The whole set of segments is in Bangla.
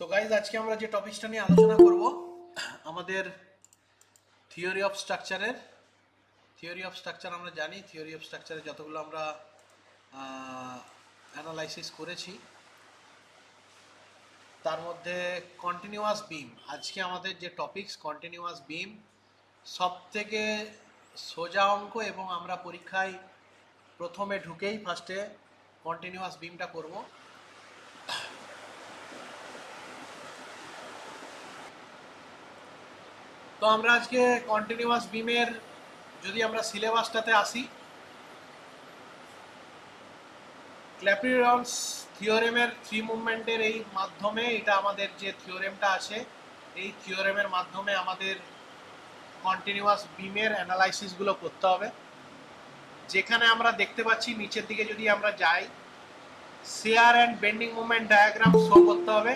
সো গাইজ আজকে আমরা যে টপিকটা নিয়ে আলোচনা করব আমাদের থিওরি অফ স্ট্রাকচারের আমরা জানি থিওরি অফ স্ট্রাকচারে যতগুলো আমরা অ্যানালাইসিস করেছি তার মধ্যে কন্টিনিউয়াস বিম, আজকে আমাদের যে টপিকস কন্টিনিউয়াস বিম সব থেকে সোজা অঙ্ক এবং আমরা পরীক্ষায় প্রথমে ঢুকেই ফার্স্টে কন্টিনিউয়াস বিমটা করব। তো আমরা আজকে কন্টিনিউয়াস বিমের যদি আমরা সিলেবাসটাতে আসি, ক্ল্যাপিরন্স থিওরেমের থ্রি মুভমেন্টের এই মাধ্যমে এটা আমাদের যে থিওরেমটা আছে এই থিওরেমের মাধ্যমে আমাদের কন্টিনিউয়াস বিমের অ্যানালাইসিসগুলো করতে হবে। যেখানে আমরা দেখতে পাচ্ছি নিচের দিকে যদি আমরা যাই, share and bending movement diagram show করতে হবে,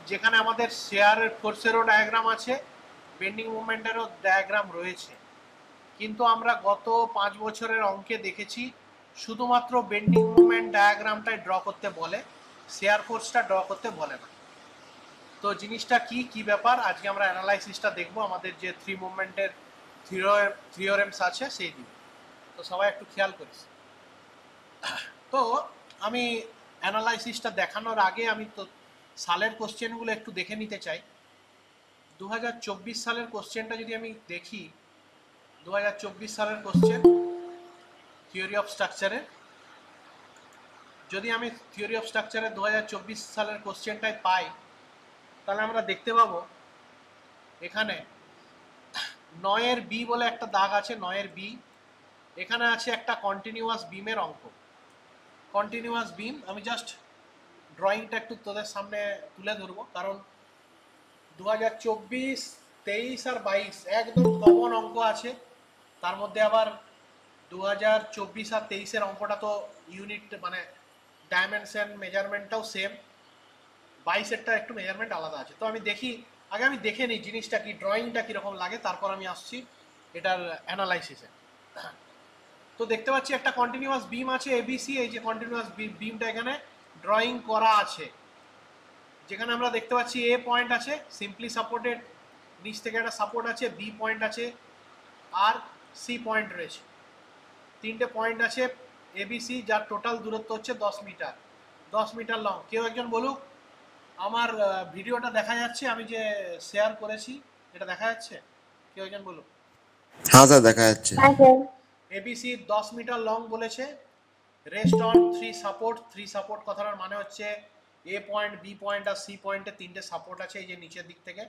যেখানে আমাদের শেয়ারের ফোর্সেরও ডায়াগ্রাম আছে, বেন্ডিং মুভমেন্টেরও ডায়াগ্রাম রয়েছে। কিন্তু আমরা গত 5 বছরের অঙ্কে দেখেছি শুধুমাত্র বেন্ডিং মুভমেন্ট ডায়াগ্রামটাই ড্র করতে বলে, শেয়ার ফোর্সটা ড্র করতে বলে না। তো জিনিসটা কি ব্যাপার আজকে আমরা অ্যানালাইসিসটা দেখব আমাদের যে থ্রি মুভমেন্টের থিওরেমস আছে সেই দিকে। তো সবাই একটু খেয়াল করিস। তো আমি অ্যানালাইসিসটা দেখানোর আগে আমি তো সালের কোশ্চেনগুলো একটু দেখে নিতে চাই। 2024 সালের কোশ্চেনটা যদি আমি দেখি, 2024 সালের কোশ্চেন থিওরি অফ স্ট্রাকচারের, যদি আমি থিওরি অফ স্ট্রাকচারের 2024 সালের কোশ্চেনটাই পাই তাহলে আমরা দেখতে পাবো এখানে 9-এর বি বলে একটা দাগ আছে, 9-এর বি। এখানে আছে একটা কন্টিনিউয়াস বিমের অঙ্ক। কন্টিনিউয়াস বিম আমি জাস্ট ড্রয়িংটা একটু তোদের সামনে তুলে ধরবো, কারণ 2024, 23 আর 22 একদম কমন অঙ্ক আছে। তার মধ্যে আবার 2024 আর 23-এর অঙ্কটা তো ইউনিট মানে ডাইমেনশন মেজারমেন্টটাও সেম, 22-এরটা একটু মেজারমেন্ট আলাদা আছে। তো আমি দেখে নিই জিনিসটা কি, ড্রয়িংটা কীরকম লাগে, তারপর আমি আসছি এটার অ্যানালাইসিসে। তো দেখতে পাচ্ছি একটা কন্টিনিউয়াস বিম আছে এবিসি, এই যে কন্টিনিউয়াস বিমটা এখানে ড্রয়িং করা আছে, যেখানে আমরা দেখতে পাচ্ছি এ পয়েন্ট আছে সিম্পলি সাপোর্টেড, নিচ থেকে একটা সাপোর্ট আছে, বি পয়েন্ট আছে আর সি পয়েন্ট রয়েছে, তিনটে পয়েন্ট আছে এবিসি, যার টোটাল দূরত্ব হচ্ছে 10 মিটার, 10 মিটার লং। কেউ একজন বলুক আমার ভিডিওটা দেখা যাচ্ছে, আমি যে শেয়ার করেছি এটা দেখা যাচ্ছে? কেউ একজন বলুক। হ্যাঁ স্যার, দেখা যাচ্ছে। এবিসি 10 মিটার লং বলেছে, রেস্ট অন থ্রি সাপোর্ট কথাটার মানে হচ্ছে এ পয়েন্ট, বি পয়েন্ট আর সি পয়েন্টে তিনটে সাপোর্ট আছে। এই যে নিচের দিক থেকে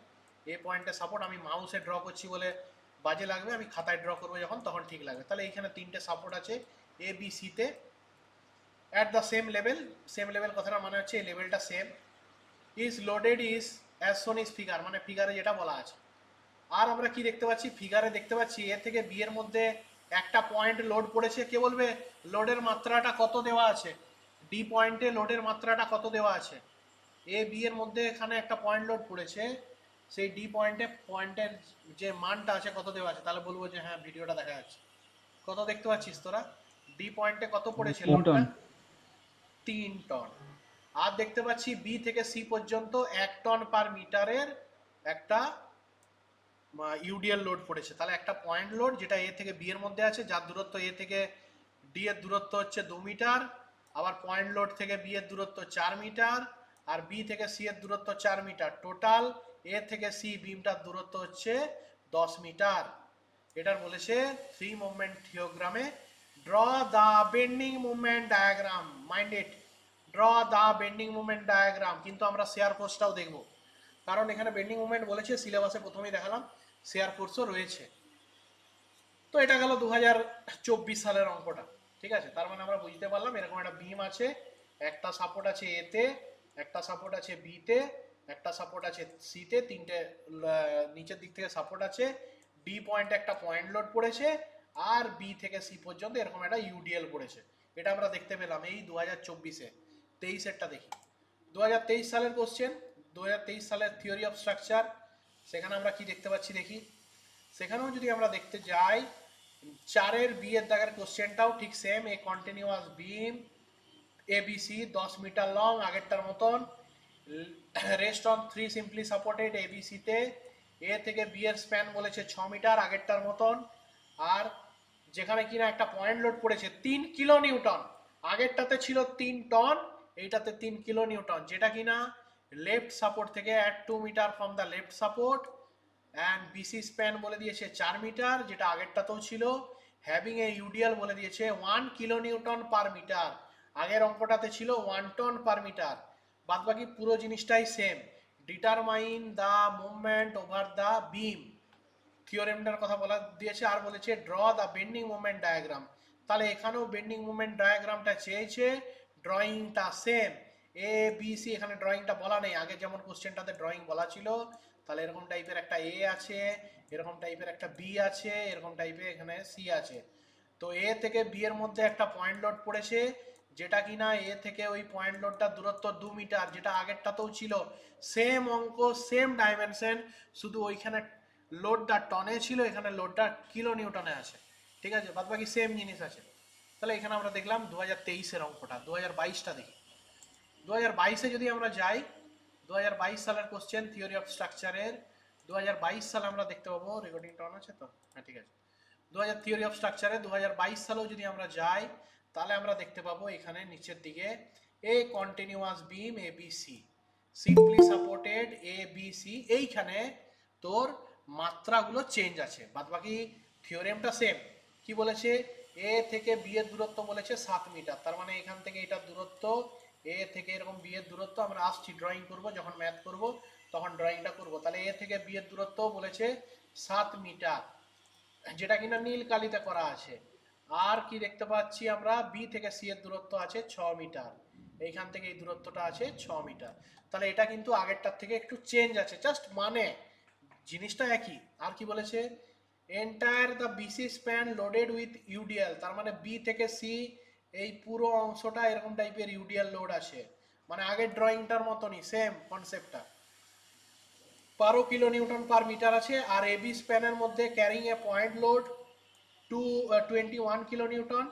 এ পয়েন্টে সাপোর্ট, আমি মাউসে ড্র করছি বলে বাজে লাগবে, আমি খাতায় ড্র করবো যখন তখন ঠিক লাগবে। তাহলে এইখানে তিনটে সাপোর্ট আছে এ বি সিতে অ্যাট দ্য সেম লেভেল কথাটার মানে হচ্ছে এই লেভেলটা same. Is loaded is as shown is figure, মানে ফিগারে যেটা বলা আছে। আর আমরা কি দেখতে পাচ্ছি, ফিগারে দেখতে পাচ্ছি এ থেকে বি এর মধ্যে একটা পয়েন্ট লোড পড়েছে। কে বলবে লোডের মাত্রাটা কত দেওয়া আছে? ডি পয়েন্টে লোডের মাত্রাটা কত দেওয়া আছে? এ বি এর মধ্যে এখানে একটা পয়েন্ট লোড পড়েছে, সেই ডি পয়েন্টের যে মানটা আছে কত দেওয়া আছে, তাহলে বলবো যে হ্যাঁ ভিডিওটা দেখা যাচ্ছে। কত দেখতে পাচ্ছিস তোরা? ডি পয়েন্টে কত পড়েছে লোডটা? 3 টন। আর দেখতে পাচ্ছি বি থেকে সি পর্যন্ত 1 টন পার মিটারের একটা ইউডিএল লোড পড়েছে। তাহলে একটা পয়েন্ট লোড যেটা এ থেকে বি এর মধ্যে আছে, যার দূরত্ব এ থেকে ডি এর দূরত্ব হচ্ছে 2 মিটার, আবার পয়েন্ট লোড থেকে বি এর দূরত্ব 4 মিটার, আর বি থেকে সি এর দূরত্ব 4 মিটার, টোটাল এ থেকে সি বিমটার দূরত্ব হচ্ছে 10 মিটার। এটার বলেছে থ্রি মুভমেন্ট থিওগ্রামে draw the bending movement diagram, mind it, draw the bending movement diagram. কিন্তু আমরা শেয়ার ফোর্সটাও দেখব, কারণ এখানে বেন্ডিং মুভমেন্ট বলেছে, সিলেবাসে প্রথমেই দেখালাম শেয়ার ফোর্সও রয়েছে। তো এটা গেল 2024 সালের অঙ্কটা, ঠিক আছে। তার মানে আমরা বুঝতে পারলাম এরকম একটা বিম আছে, একটা সাপোর্ট আছে এতে, একটা সাপোর্ট আছে বিতে, একটা সাপোর্ট আছে সিতে, তিনটে নিচের দিক থেকে সাপোর্ট আছে, ডি পয়েন্টে একটা পয়েন্ট লোড পড়েছে, আর বি থেকে সি পর্যন্ত এরকম একটা ইউডিএল পড়েছে। এটা আমরা দেখতে পেলাম এই 2024-এ। 23-এরটা দেখি, 2023 সালের কোশ্চেন, 2023 সালের থিওরি অফ স্ট্রাকচার, সেখানে আমরা কি দেখতে পাচ্ছি দেখি। সেখানেও যদি আমরা দেখতে যাই, 4-এর বি এর দাগের কোশ্চেনটাও ঠিক same, a continuous beam ABC 10 metre long, আগেরটার মতন। Rest on 3 simply supported ABC তে। এ থেকে বি এর স্প্যান বলেছে 6 মিটার আগেরটার মতন। আর যেখানে কিনা একটা পয়েন্ট লোড পড়েছে 3 কিলো নিউটন, আগেরটাতে ছিল 3 টন, এইটাতে 3 কিলো নিউটন, যেটা কিনা লেফট সাপোর্ট থেকে at 2 metre from the left support. And BC span বলে দিয়েছে 4 মিটার, যেটা আগেরটাতেও ছিল। হ্যাভিং এ ইউডিএল বলে দিয়েছে 1 কিলো নিউটন পার মিটার, আগের অঙ্কটাতে ছিল 1 টন পার মিটার। বাদ বাকি পুরো জিনিসটাই same. Determine the movement over the beam, থিওরেমটার কথা বলা দিয়েছে। আর বলেছে draw the bending movement diagram, তাহলে এখানেও বেন্ডিং মুভমেন্ট ডায়াগ্রামটা চেয়েছে, ড্রয়িংটা সেম। এ বি সি, এখানে ড্রয়িংটা বলা নেই, আগে যেমন কোশ্চেনটাতে ড্রয়িং বলা ছিল। তাহলে এরকম টাইপের একটা এ আছে, এরকম টাইপের একটা বি আছে, এরকম টাইপের এখানে সি আছে। তো এ থেকে বি এর মধ্যে একটা পয়েন্ট লোড পড়েছে, যেটা কিনা এ থেকে ওই পয়েন্ট লোডটার দূরত্ব 2 মিটার, যেটা আগেরটাতেও ছিল। সেম অঙ্ক, সেম ডাইমেনশন, শুধু ওইখানে লোডটা টনে ছিল, এখানে লোডটা কিলো নিউটনে আছে। ঠিক আছে, বাদ বাকি সেম জিনিস আছে। তাহলে এখানে আমরা দেখলাম 2023-এর অঙ্কটা। 2022টা দেখি। 2022-এ যদি আমরা যাই, 2022 সালের কোশ্চেন থিওরি অফ স্ট্রাকচারের। 2022 সালে আমরা দেখতে পাবো, রেকর্ডিংটা অন আছে তো? হ্যাঁ, ঠিক আছে। 2000 থিওরি অফ স্ট্রাকচারে 2022 সালেও যদি আমরা যাই, তাহলে আমরা দেখতে পাবো এখানে নিচের দিকে a continuous beam A B C, simply supported A B C. এইখানে তোর মাত্রাগুলো চেঞ্জ আছে, বাদ বাকি থিওরেমটা সেম। কি বলেছে? এ থেকে বি এর দূরত্ব বলেছে 7 মিটার, তার মানে এখান থেকে এটার দূরত্ব, এ থেকে এরকম বি এর দূরত্ব, আমরা আসছি ড্রয়িং করব, যখন ম্যাথ করব তখন ড্রয়িংটা করব। তাহলে এ থেকে বি এর দূরত্ব বলেছে 7 মিটার, যেটা কিনা নীল কালিতে করা আছে। আর কি দেখতে পাচ্ছি আমরা, বি থেকে সি এর দূরত্ব আছে 6 মিটার, এইখান থেকে এই দূরত্বটা আছে 6 মিটার। তাহলে এটা কিন্তু আগেরটার থেকে একটু চেঞ্জ আছে, জাস্ট মানে জিনিসটা একই। আর কি বলেছে? Entire the BC span loaded with UDL, তার মানে বি থেকে সি এই পুরো অংশটা এরকম টাইপের ইউডিএল লোড আছে, মানে আগের ড্রয়িংটার মতনই সেম কনসেপ্টটা। 12 কিলো নিউটন পার মিটার আছে। আর এবি স্প্যানের মধ্যে carrying a point load 21 kilo newton,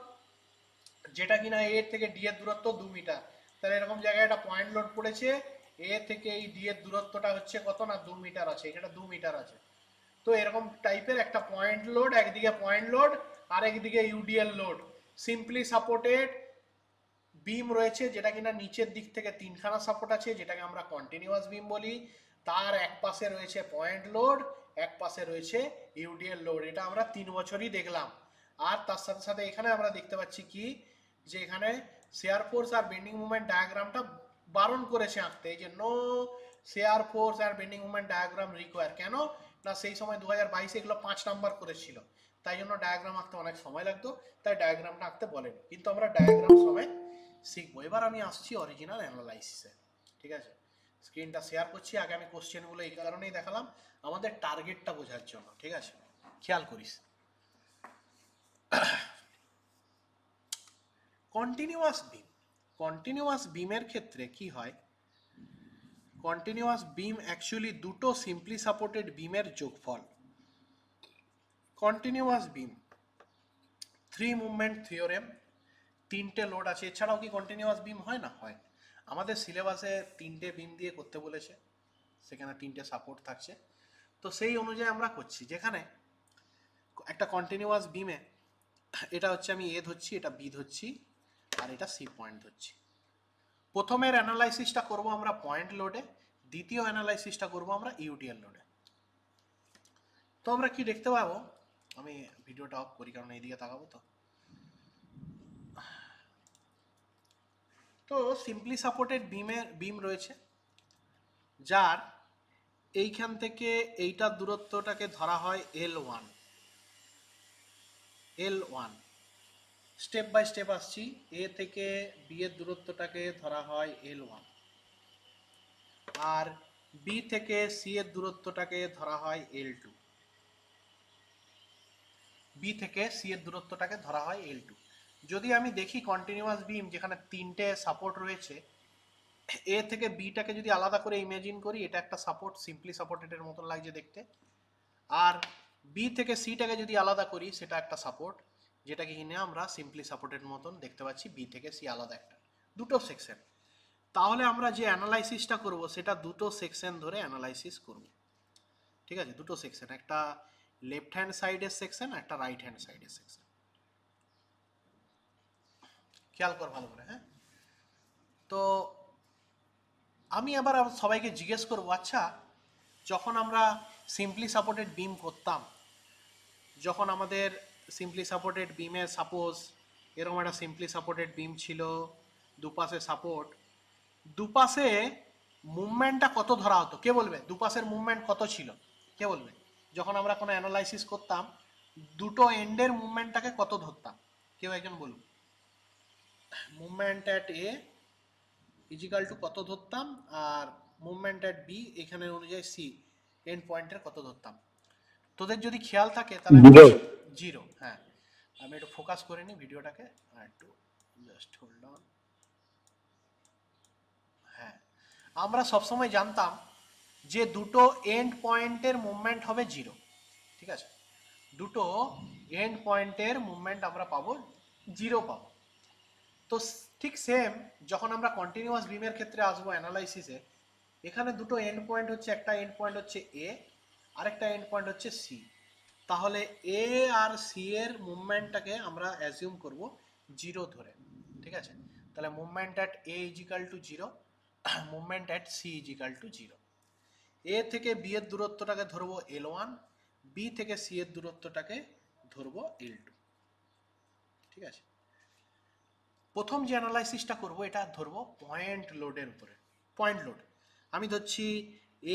যেটা কিনা এ থেকে ডি এর দূরত্ব 2 মিটার। তাহলে এরকম জায়গায় একটা পয়েন্ট লোড পড়েছে, এ থেকে এই ডি এর দূরত্বটা হচ্ছে কত না 2 মিটার আছে, এখানে 2 মিটার আছে। তো এরকম টাইপের একটা পয়েন্ট লোড, একদিকে পয়েন্ট লোড আর একদিকে ইউডিএল লোড, সিম্পলি সাপোর্টেড বিম রয়েছে, যেটা কিনা নিচের দিক থেকে 3খানা সাপোর্ট আছে, যেটাকে আমরা কন্টিনিউয়াস বিম বলি। তার এক পাশে রয়েছে পয়েন্ট লোড, এক পাশে রয়েছে ইউডিএল লোড। এটা আমরা 3 বছরই দেখলাম। আর তার সাথে সাথে এখানে আমরা দেখতে পাচ্ছি কি, যে এখানে শেয়ার ফোর্স আর বেন্ডিং মুভমেন্ট ডায়াগ্রামটা বারণ করেছে আঁকতে, এই যে নো শেয়ার ফোর্স আর বেন্ডিং মুভমেন্ট ডায়াগ্রাম রিকোয়ার। কেন না, সেই সময় 2022-এ এগুলো 5 নাম্বার করেছিল, তাই জন্য ডায়াগ্রাম আঁকতে অনেক সময় লাগতো, তাই ডায়াগ্রামটা আঁকতে বলেনি। কিন্তু আমরা ডায়াগ্রাম সময় শিখবো। এবার আমি আসছি অরিজিনাল অ্যানালাইসিসে। ঠিক আছে, স্ক্রিনটা শেয়ার করছি। আগে আমি কোশ্চেনগুলো এই কারণেই দেখালাম, আমাদের টার্গেটটা বোঝার জন্য। ঠিক আছে, খেয়াল করিস। কন্টিনিউয়াস বিম, কন্টিনিউয়াস বিমের ক্ষেত্রে কি হয়, কন্টিনিউয়াস বিম অ্যাকচুয়ালি দুটো সিম্পলি সাপোর্টেড বিমের যোগফল। কন্টিনিউয়াস বিম 3 মুভমেন্ট থিওরেম, 3টে লোড আছে। এছাড়াও কি কন্টিনিউয়াস বিম হয় না? হয়। আমাদের সিলেবাসে 3টে বিম দিয়ে করতে বলেছে, সেখানে 3টে সাপোর্ট থাকছে। তো সেই অনুযায়ী আমরা করছি। যেখানে একটা কন্টিনিউয়াস বিমে, এটা হচ্ছে আমি এ ধরছি, এটা বি ধরছি, আর এটা সি পয়েন্ট ধরছি। প্রথমের অ্যানালাইসিসটা করব আমরা পয়েন্ট লোডে, দ্বিতীয় অ্যানালাইসিসটা করব আমরা ইউডিএল লোডে। তো আমরা কি দেখতে পাবো, আমি ভিডিওটা অফ করি কারণ এইদিকে তাকাবো তো। তো সিম্পলি সাপোর্টেড বিম রয়েছে, যার এইখান থেকে এইটার দূরত্বটাকে ধরা হয় L1। L1 step by step আসছি। এ থেকে বি এর দূরত্বটাকে ধরা হয় L1, আর বি থেকে সি এর দূরত্বটাকে ধরা হয় L2। বি থেকে সি এর দূরত্বটাকে ধরা হয় L2। যদি আমি দেখি কন্টিনিউয়াস বিম যেখানে 3টে সাপোর্ট রয়েছে, এ থেকে বিটাকে যদি আলাদা করে ইমেজিন করি, এটা একটা সাপোর্ট, সিম্পলি সাপোর্টেডের মতন লাগছে দেখতে। আর বি থেকে সিটাকে যদি আলাদা করি, সেটা একটা সাপোর্ট, যেটাকে কিনে আমরা সিম্পলি সাপোর্টেড মতন দেখতে পাচ্ছি। বি থেকে সি আলাদা একটা, দুটো সেকশন। তাহলে আমরা যে অ্যানালাইসিসটা করব সেটা দুটো সেকশন ধরে অ্যানালাইসিস করব। ঠিক আছে, দুটো সেকশন, একটা লেফট হ্যান্ড সাইডের সেকশন, একটা রাইট হ্যান্ড সাইডের সেকশন। খেয়াল কর ভালো করে, হ্যাঁ। তো আমি আবার সবাইকে জিজ্ঞেস করব, আচ্ছা যখন আমরা সিম্পলি সাপোর্টেড বিম করতাম, যখন আমাদের সিম্পলি সাপোর্টেড বিমে সাপোজ এরকম একটা সিম্পলি সাপোর্টেড বিম ছিল, দুপাশে সাপোর্ট, দুপাশে মুভমেন্টটা কত ধরা হতো? কে বলবে দুপাশের মুভমেন্ট কত ছিল? কে বলবে? যখন আমরা কোনো অ্যানালাইসিস করতাম দুটো এন্ডের মুভমেন্টটাকে কত ধরতাম? কেউ একজন বলুন। Movement at A equal to কত ধরতাম, আর মুভমেন্ট অ্যাট বি এখানের অনুযায়ী সি এন্ড পয়েন্টের কত ধরতাম? তোদের যদি খেয়াল থাকে তাহলে জিরো। হ্যাঁ, আমি একটু ফোকাস করে নিই ভিডিওটাকে, আর একটু জাস্ট হোল্ড অন। হ্যাঁ, আমরা সবসময় জানতাম যে দুটো এন্ড পয়েন্টের মুভমেন্ট হবে জিরো। ঠিক আছে, দুটো এন্ড পয়েন্টের মুভমেন্ট আমরা পাবো জিরো পাবো। তো ঠিক সেম যখন আমরা কন্টিনিউয়াস বিমের ক্ষেত্রে আসবো অ্যানালাইসিসে, এখানে দুটো এন্ড পয়েন্ট হচ্ছে, একটা এন্ড পয়েন্ট হচ্ছে এ, আরেকটা এন্ড পয়েন্ট হচ্ছে সি। তাহলে এ আর সি এর মুভমেন্টটাকে আমরা অ্যাজিউম করব জিরো ধরে। ঠিক আছে, তাহলে movement at A equal to zero, movement at C equal to zero. A থেকে বি এর দূরত্বটাকে ধরবো L1, বি থেকে সি এর দূরত্বটাকে ধরবো L2। ঠিক আছে, প্রথম যে অ্যানালাইসিসটা করব এটা ধরবো পয়েন্ট লোডের উপরে। পয়েন্ট লোড আমি ধরছি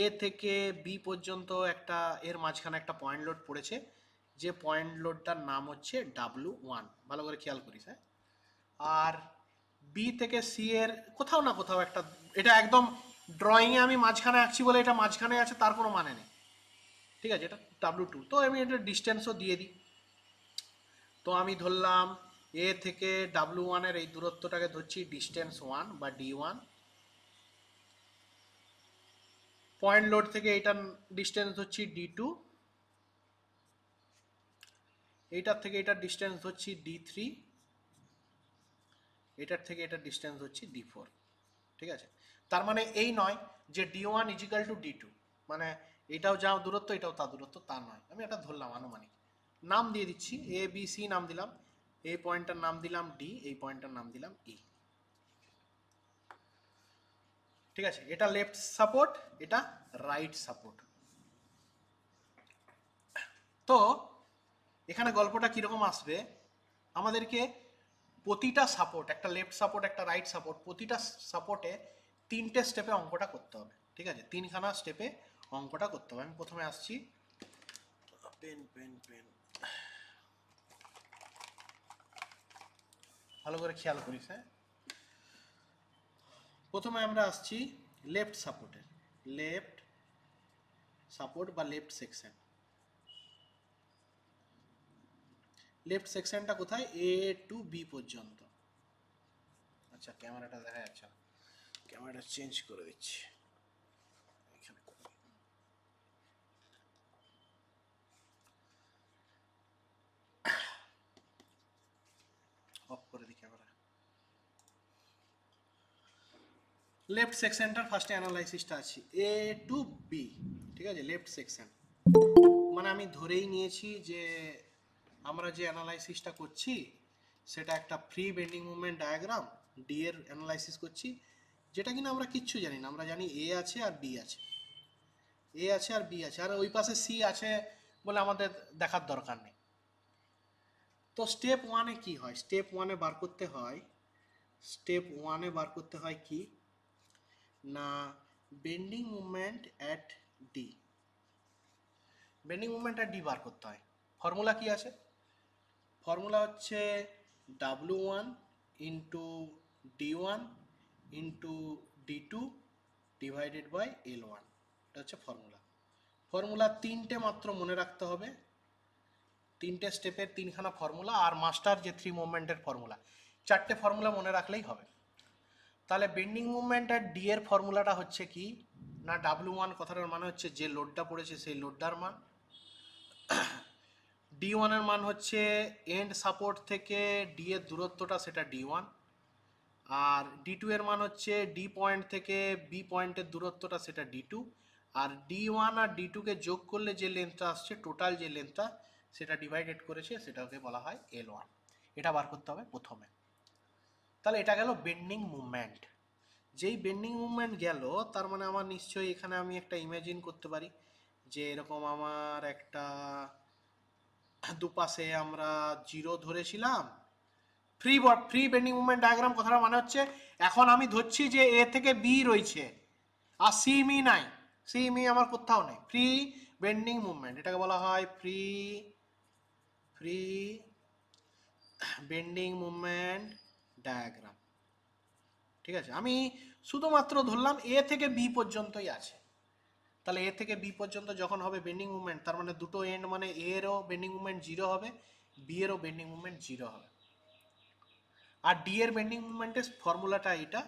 এ থেকে বি পর্যন্ত একটা, এর মাঝখানে একটা পয়েন্ট লোড পড়েছে, যে পয়েন্ট লোডটার নাম হচ্ছে W1। ভালো করে খেয়াল করিস, হ্যাঁ। আর বি থেকে সি এর কোথাও না কোথাও একটা, এটা একদম ড্রয়িংয়ে আমি মাঝখানে আঁকছি বলে এটা মাঝখানে আছে তার কোনো মানে নেই। ঠিক আছে, এটা W2। তো আমি এটা ডিস্টেন্সও দিয়ে দিই। তো আমি ধরলাম এ থেকে W1 এর এই দূরত্বটাকে ধরছি ডিস্টেন্স 1 বা D1। পয়েন্ট লোড থেকে এইটার ডিস্টেন্স ধরছি D2, এইটার থেকে এটার ডিস্টেন্স ধরছি D3, এটার থেকে এটার ডিস্টেন্স হচ্ছে D4। ঠিক আছে, তার মানে এই নয় যে D1 ইজিক্যাল টু D2, মানে এটাও যা দূরত্ব এটাও তা দূরত্ব, তা নয়। আমি এটা ধরলাম আনুমানিক, নাম দিয়ে দিচ্ছি এ বি সি নাম দিলাম, এই পয়েন্টটার নাম দিলাম ডি, এই পয়েন্টটার নাম দিলাম ই। ঠিক আছে, এটা লেফট সাপোর্ট, এটা রাইট সাপোর্ট। তো এখানে গল্পটা কিরকম আসবে, আমাদেরকে প্রতিটা সাপোর্ট, একটা লেফট সাপোর্ট একটা রাইট সাপোর্ট, প্রতিটা সাপোর্টে তিনটে স্টেপে অঙ্কটা করতে হবে। ঠিক আছে, তিনখানা স্টেপে অঙ্কটা করতে হবে। আমি প্রথমে আসছি, পেন পেন পেন, ভালো করে খেয়াল করিস, হ্যাঁ। প্রথমে আমরা আসছি লেফট সাপোর্টে, লেফট সাপোর্ট বা লেফট সেকশন। লেফট সেকশনটা কোথায়? এ টু বি পর্যন্ত। আচ্ছা, ক্যামেরাটা দেখা যাচ্ছে না, ক্যামেরাটা চেঞ্জ করে দিচ্ছি। অফ করে দিই ক্যামেরা। লেফট সেকশনটার ফার্স্টে অ্যানালাইসিসটা আছে এ টু বি। ঠিক আছে, লেফট সেকশন মানে আমি ধরেই নিয়েছি যে আমরা যে অ্যানালাইসিসটা করছি সেটা একটা free bending movement diagram D এর অ্যানালাইসিস করছি, যেটা কিনা আমরা কিচ্ছু জানি না। আমরা জানি এ আছে আর বি আছে, এ আছে আর বি আছে, আর ওই পাশে সি আছে বলে আমাদের দেখার দরকার নেই। তো স্টেপ ওয়ানে কি হয়? স্টেপ ওয়ানে বার করতে হয়, স্টেপ ওয়ানে বার করতে হয় কি না, bending movement at D. Bending movement at D বার করতে হয়। ফর্মুলা কি আছে? ফর্মুলা হচ্ছে W1 into D1 into D2 divided by L1। এটা হচ্ছে ফর্মুলা। ফর্মুলা তিনটে মাত্র মনে রাখতে হবে, তিনটে স্টেপের তিনখানা ফর্মুলা, আর মাস্টার যে থ্রি মুভমেন্টের ফর্মুলা, চারটে ফর্মুলা মনে রাখলেই হবে। তাহলে বেন্ডিং মুভমেন্ট আর ডি এর ফর্মুলাটা হচ্ছে কি না, W1 কথাটার মানে হচ্ছে যে লোডটা পড়েছে সেই লোডটার মান, D1 এর মান হচ্ছে এন্ড সাপোর্ট থেকে ডি এর দূরত্বটা, সেটা D1, আর ডি টু এর মান হচ্ছে ডি পয়েন্ট থেকে বি পয়েন্টের দূরত্বটা, সেটা ডি টু। আর ডি ওয়ান আর ডি টুকে যোগ করলে যে লেন্থটা আসছে, টোটাল যে লেন্থটা, সেটা ডিভাইডেড করেছে, সেটাকে বলা হয় এল ওয়ান। এটা বার করতে হবে প্রথমে। তাহলে এটা গেল বেন্ডিং মুভমেন্ট। যেই বেন্ডিং মুভমেন্ট গেল, তার মানে আমার নিশ্চয়ই এখানে আমি একটা ইমাজিন করতে পারি যে এরকম আমার একটা দুপাশে আমরা জিরো ধরেছিলাম। ফ্রি বেন্ডিং মুভমেন্ট ডায়াগ্রাম কথাটা মানে হচ্ছে, এখন আমি ধরছি যে এ থেকে বি রয়েছে আর সি মি নাই, সি মি আমার কোথাও নেই। ফ্রি বেন্ডিং মুভমেন্ট, এটাকে বলা হয় ফ্রি বেন্ডিং মুভমেন্ট ডায়াগ্রাম। ঠিক আছে, আমি শুধুমাত্র ধরলাম এ থেকে বি পর্যন্তই আছে। তাহলে এ থেকে বি পর্যন্ত যখন হবে বেন্ডিং মুভমেন্ট, তার মানে দুটো এন্ড, মানে এ এরও বেন্ডিং মুভমেন্ট জিরো হবে, বি এরও বেন্ডিং মুভমেন্ট জিরো হবে। আর ডি এর বেন্ডিং মুভমেন্টের ফর্মুলাটা এটা,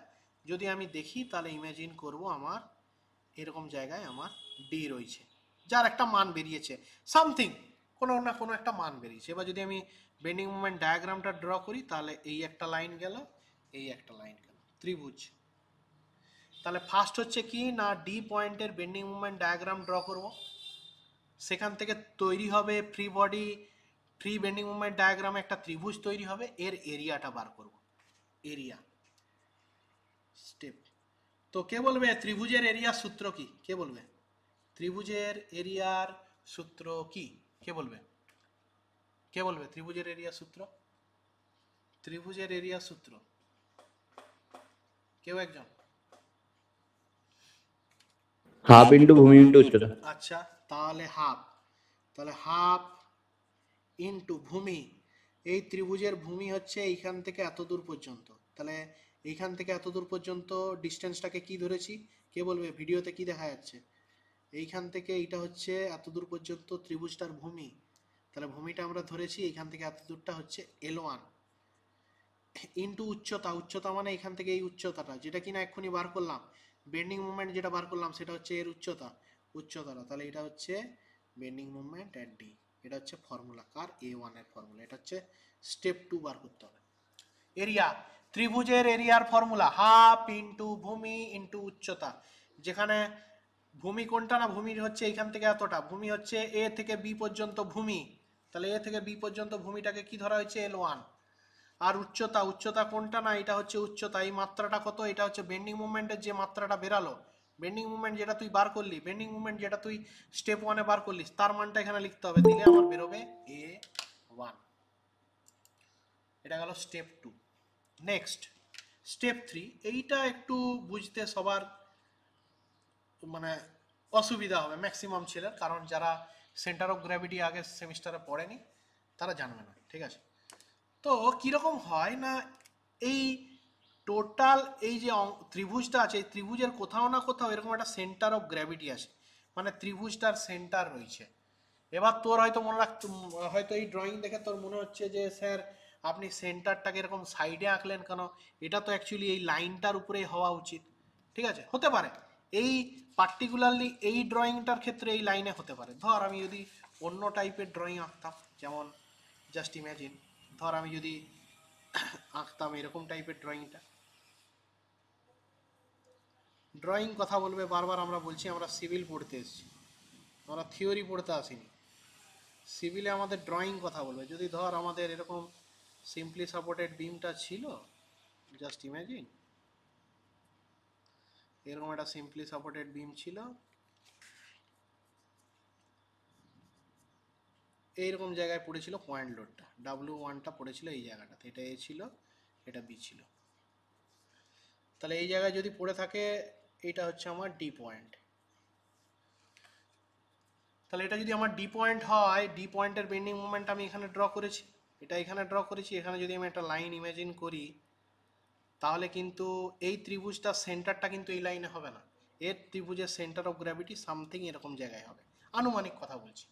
যদি আমি দেখি তাহলে ইমাজিন করব আমার এরকম জায়গায় আমার ডি রয়েছে, যার একটা মান বেরিয়েছে, সামথিং, কোনো না কোনো একটা মান বেরিয়েছে। এবার যদি আমি বেন্ডিং মুভমেন্ট ডায়াগ্রামটা ড্র করি, তাহলে এই একটা লাইন গেল, এই একটা লাইন গেল, ত্রিভুজ। তাহলে ফার্স্ট হচ্ছে কি না, ডি পয়েন্টের বেন্ডিং মুভমেন্ট ডায়াগ্রাম ড্র করব, সেখান থেকে তৈরি হবে ফ্রি বেন্ডিং মুভমেন্ট ডায়াগ্রামে একটা ত্রিভুজ তৈরি হবে, এর এরিয়াটা বার করব, এরিয়া স্টেপ। তো কে বলবে ত্রিভুজের এরিয়ার সূত্র কি? কে বলবে ত্রিভুজের এরিয়ার সূত্র কি? কে বলবে? কে বলবে ত্রিভুজের এরিয়ার সূত্র? ত্রিভুজের এরিয়ার সূত্র কেউ একজন? হাফ ইন্টু ভূমি ইন্টু উচ্চতা। আচ্ছা, তাহলে হাফ ইন্টু ভূমি। এই ত্রিভুজের ভূমি হচ্ছে এইখান থেকে এত দূর পর্যন্ত, তাহলে এইখান থেকে এত দূর পর্যন্ত ডিস্টেন্সটাকে কি ধরেছি? কে বলবে ভিডিওতে কি দেখা যাচ্ছে? এইখান থেকে এইটা হচ্ছে এত দূর পর্যন্ত ত্রিভুজটার ভূমি, তাহলে ভূমিটা আমরা ধরেছি এইখান থেকে এত দূরটা হচ্ছে L1 ইন্টু উচ্চতা। উচ্চতা মানে এখান থেকে এই উচ্চতাটা, যেটা কিনা এক্ষুনি বার করলাম, বেন্ডিং মুভমেন্ট যেটা বার করলাম, সেটা হচ্ছে এর উচ্চতাটা। তাহলে এটা হচ্ছে বেন্ডিং মুভমেন্ট এট ডি। এটা হচ্ছে ফর্মুলা কার? A1 এর ফর্মুলা। এটা হচ্ছে স্টেপ 2 বার করতে হবে। এরিয়া, ত্রিভুজের এরিয়ার ফর্মুলা হাফ ইন্টু ভূমি ইন্টু উচ্চতা। যেখানে ভূমি কোনটা না, ভূমি হচ্ছে এইখান থেকে এতটা, ভূমি হচ্ছে এ থেকে বি পর্যন্ত ভূমি, তাহলে এ থেকে বি পর্যন্ত ভূমিটাকে কি ধরা হয়েছে? L1। আর উচ্চতা কোনটা না, এটা হচ্ছে উচ্চতা। এই মাত্রাটা কত? এটা হচ্ছে বেন্ডিং মুভমেন্টের যে মাত্রাটা বেরালো, বেন্ডিং মুভমেন্ট যেটা তুই বার করলি, বেন্ডিং মুভমেন্ট যেটা তুই স্টেপ 1-এ বার করলি, তার মানটা এখানে লিখতে হবে, দিলে আমার বেরোবে A1। এটা গেল স্টেপ 2। নেক্সট স্টেপ 3, এইটা একটু বুঝতে সবার মানে অসুবিধা হবে ম্যাক্সিমাম ছেলের, কারণ যারা সেন্টার অফ গ্র্যাভিটি আগের সেমিস্টারে পড়েনি তারা জানবে না। ঠিক আছে, তো কীরকম হয় না, এই টোটাল এই যে ত্রিভুজটা আছে, এই ত্রিভুজের কোথাও না কোথাও এরকম একটা সেন্টার অফ গ্র্যাভিটি আছে, মানে ত্রিভুজটার সেন্টার রয়েছে। এবার তোর হয়তো মনে হয়তো এই ড্রয়িং দেখে তোর মনে হচ্ছে যে স্যার আপনি সেন্টারটাকে এরকম সাইডে আঁকলেন কেন? এটা তো অ্যাকচুয়ালি এই লাইনটার উপরেই হওয়া উচিত। ঠিক আছে, হতে পারে এই পার্টিকুলারলি এই ড্রয়িংটার ক্ষেত্রে এই লাইনে হতে পারে। ধর আমি যদি অন্য টাইপের ড্রয়িং আঁকতাম, যেমন জাস্ট ইম্যাজিন, ধর আমি যদি আঁকতাম এরকম টাইপের ড্রয়িং কথা বলবে বারবার, আমরা বলছি আমরা সিভিল পড়তে এসেছি, আমরা থিওরি পড়তে আসিনি। সিভিলে আমাদের ড্রয়িং কথা বলবে। যদি ধর আমাদের এরকম সিম্পলি সাপোর্টেড বিমটা ছিল, জাস্ট ইম্যাজিন এরকম একটা সিম্পলি সাপোর্টেড বিম ছিল, এইরকম জায়গায় পড়েছিল পয়েন্ট লোডটা, W1টা পড়েছিল এই জায়গাটাতে, এটা এ ছিল, এটা বি ছিল। তাহলে এই জায়গায় যদি পড়ে থাকে, এটা হচ্ছে আমার ডি পয়েন্ট। তাহলে এটা যদি আমার ডি পয়েন্ট হয়, ডি পয়েন্টের বেন্ডিং মুভমেন্ট আমি এখানে ড্র করেছি, এটা এখানে ড্র করেছি, এখানে যদি আমি একটা লাইন ইমাজিন করি, তাহলে কিন্তু এই ত্রিভুজটার সেন্টারটা কিন্তু এই লাইনে হবে না, এর ত্রিভুজের সেন্টার অফ গ্র্যাভিটি সামথিং এরকম জায়গায় হবে, আনুমানিক কথা বলছি।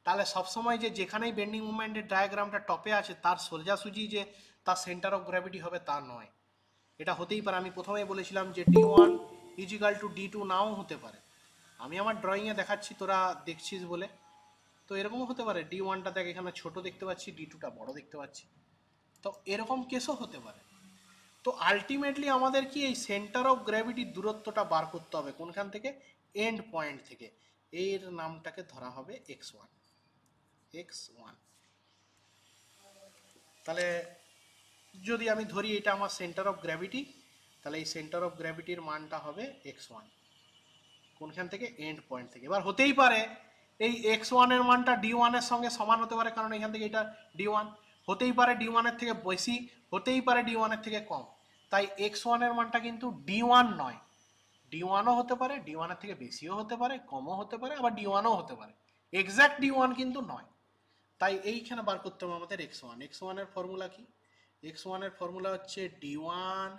তাহলে সবসময় যে যেখানেই বেন্ডিং মুভমেন্টের ডায়াগ্রামটা টপে আছে, তার সোজাসুজি যে তার সেন্টার অফ গ্র্যাভিটি হবে তা নয়। এটা হতেই পারে, আমি প্রথমেই বলেছিলাম যে D1 ইজিক্যাল টু D2 নাও হতে পারে। আমি আমার ড্রয়িংয়ে দেখাচ্ছি, তোরা দেখছিস বলে, তো এরকমও হতে পারে D1টা দেখ এখানে ছোট দেখতে পাচ্ছি, D2টা বড় দেখতে পাচ্ছি, তো এরকম কেসও হতে পারে। তো আলটিমেটলি আমাদের কি এই সেন্টার অফ গ্র্যাভিটির দূরত্বটা বার করতে হবে কোনখান থেকে, এন্ড পয়েন্ট থেকে। এর নামটাকে ধরা হবে x1, x1। তাহলে যদি আমি ধরি এটা আমার সেন্টার অফ গ্র্যাভিটি, তাহলে এই সেন্টার অফ গ্র্যাভিটির মানটা হবে x1 কোনখান থেকে, এন্ড পয়েন্ট থেকে। এবার হতেই পারে এই x1 এর মানটা d1 এর সঙ্গে সমান হতে পারে, কারণ এখান থেকে এটা d1, হতেই পারে d1 এর থেকে বেশি, হতেই পারে d1 এর থেকে কম। তাই x1 এর মানটা কিন্তু d1 নয়, d1ও হতে পারে, d1 এর থেকে বেশিও হতে পারে, কমও হতে পারে, আবার d1ও হতে পারে, এক্সাক্ট d1 কিন্তু নয়। তাই এইখানে বার করতে হবে আমাদের x1। x1 এর ফর্মুলা কি, x1 এর ফর্মুলা হচ্ছে d1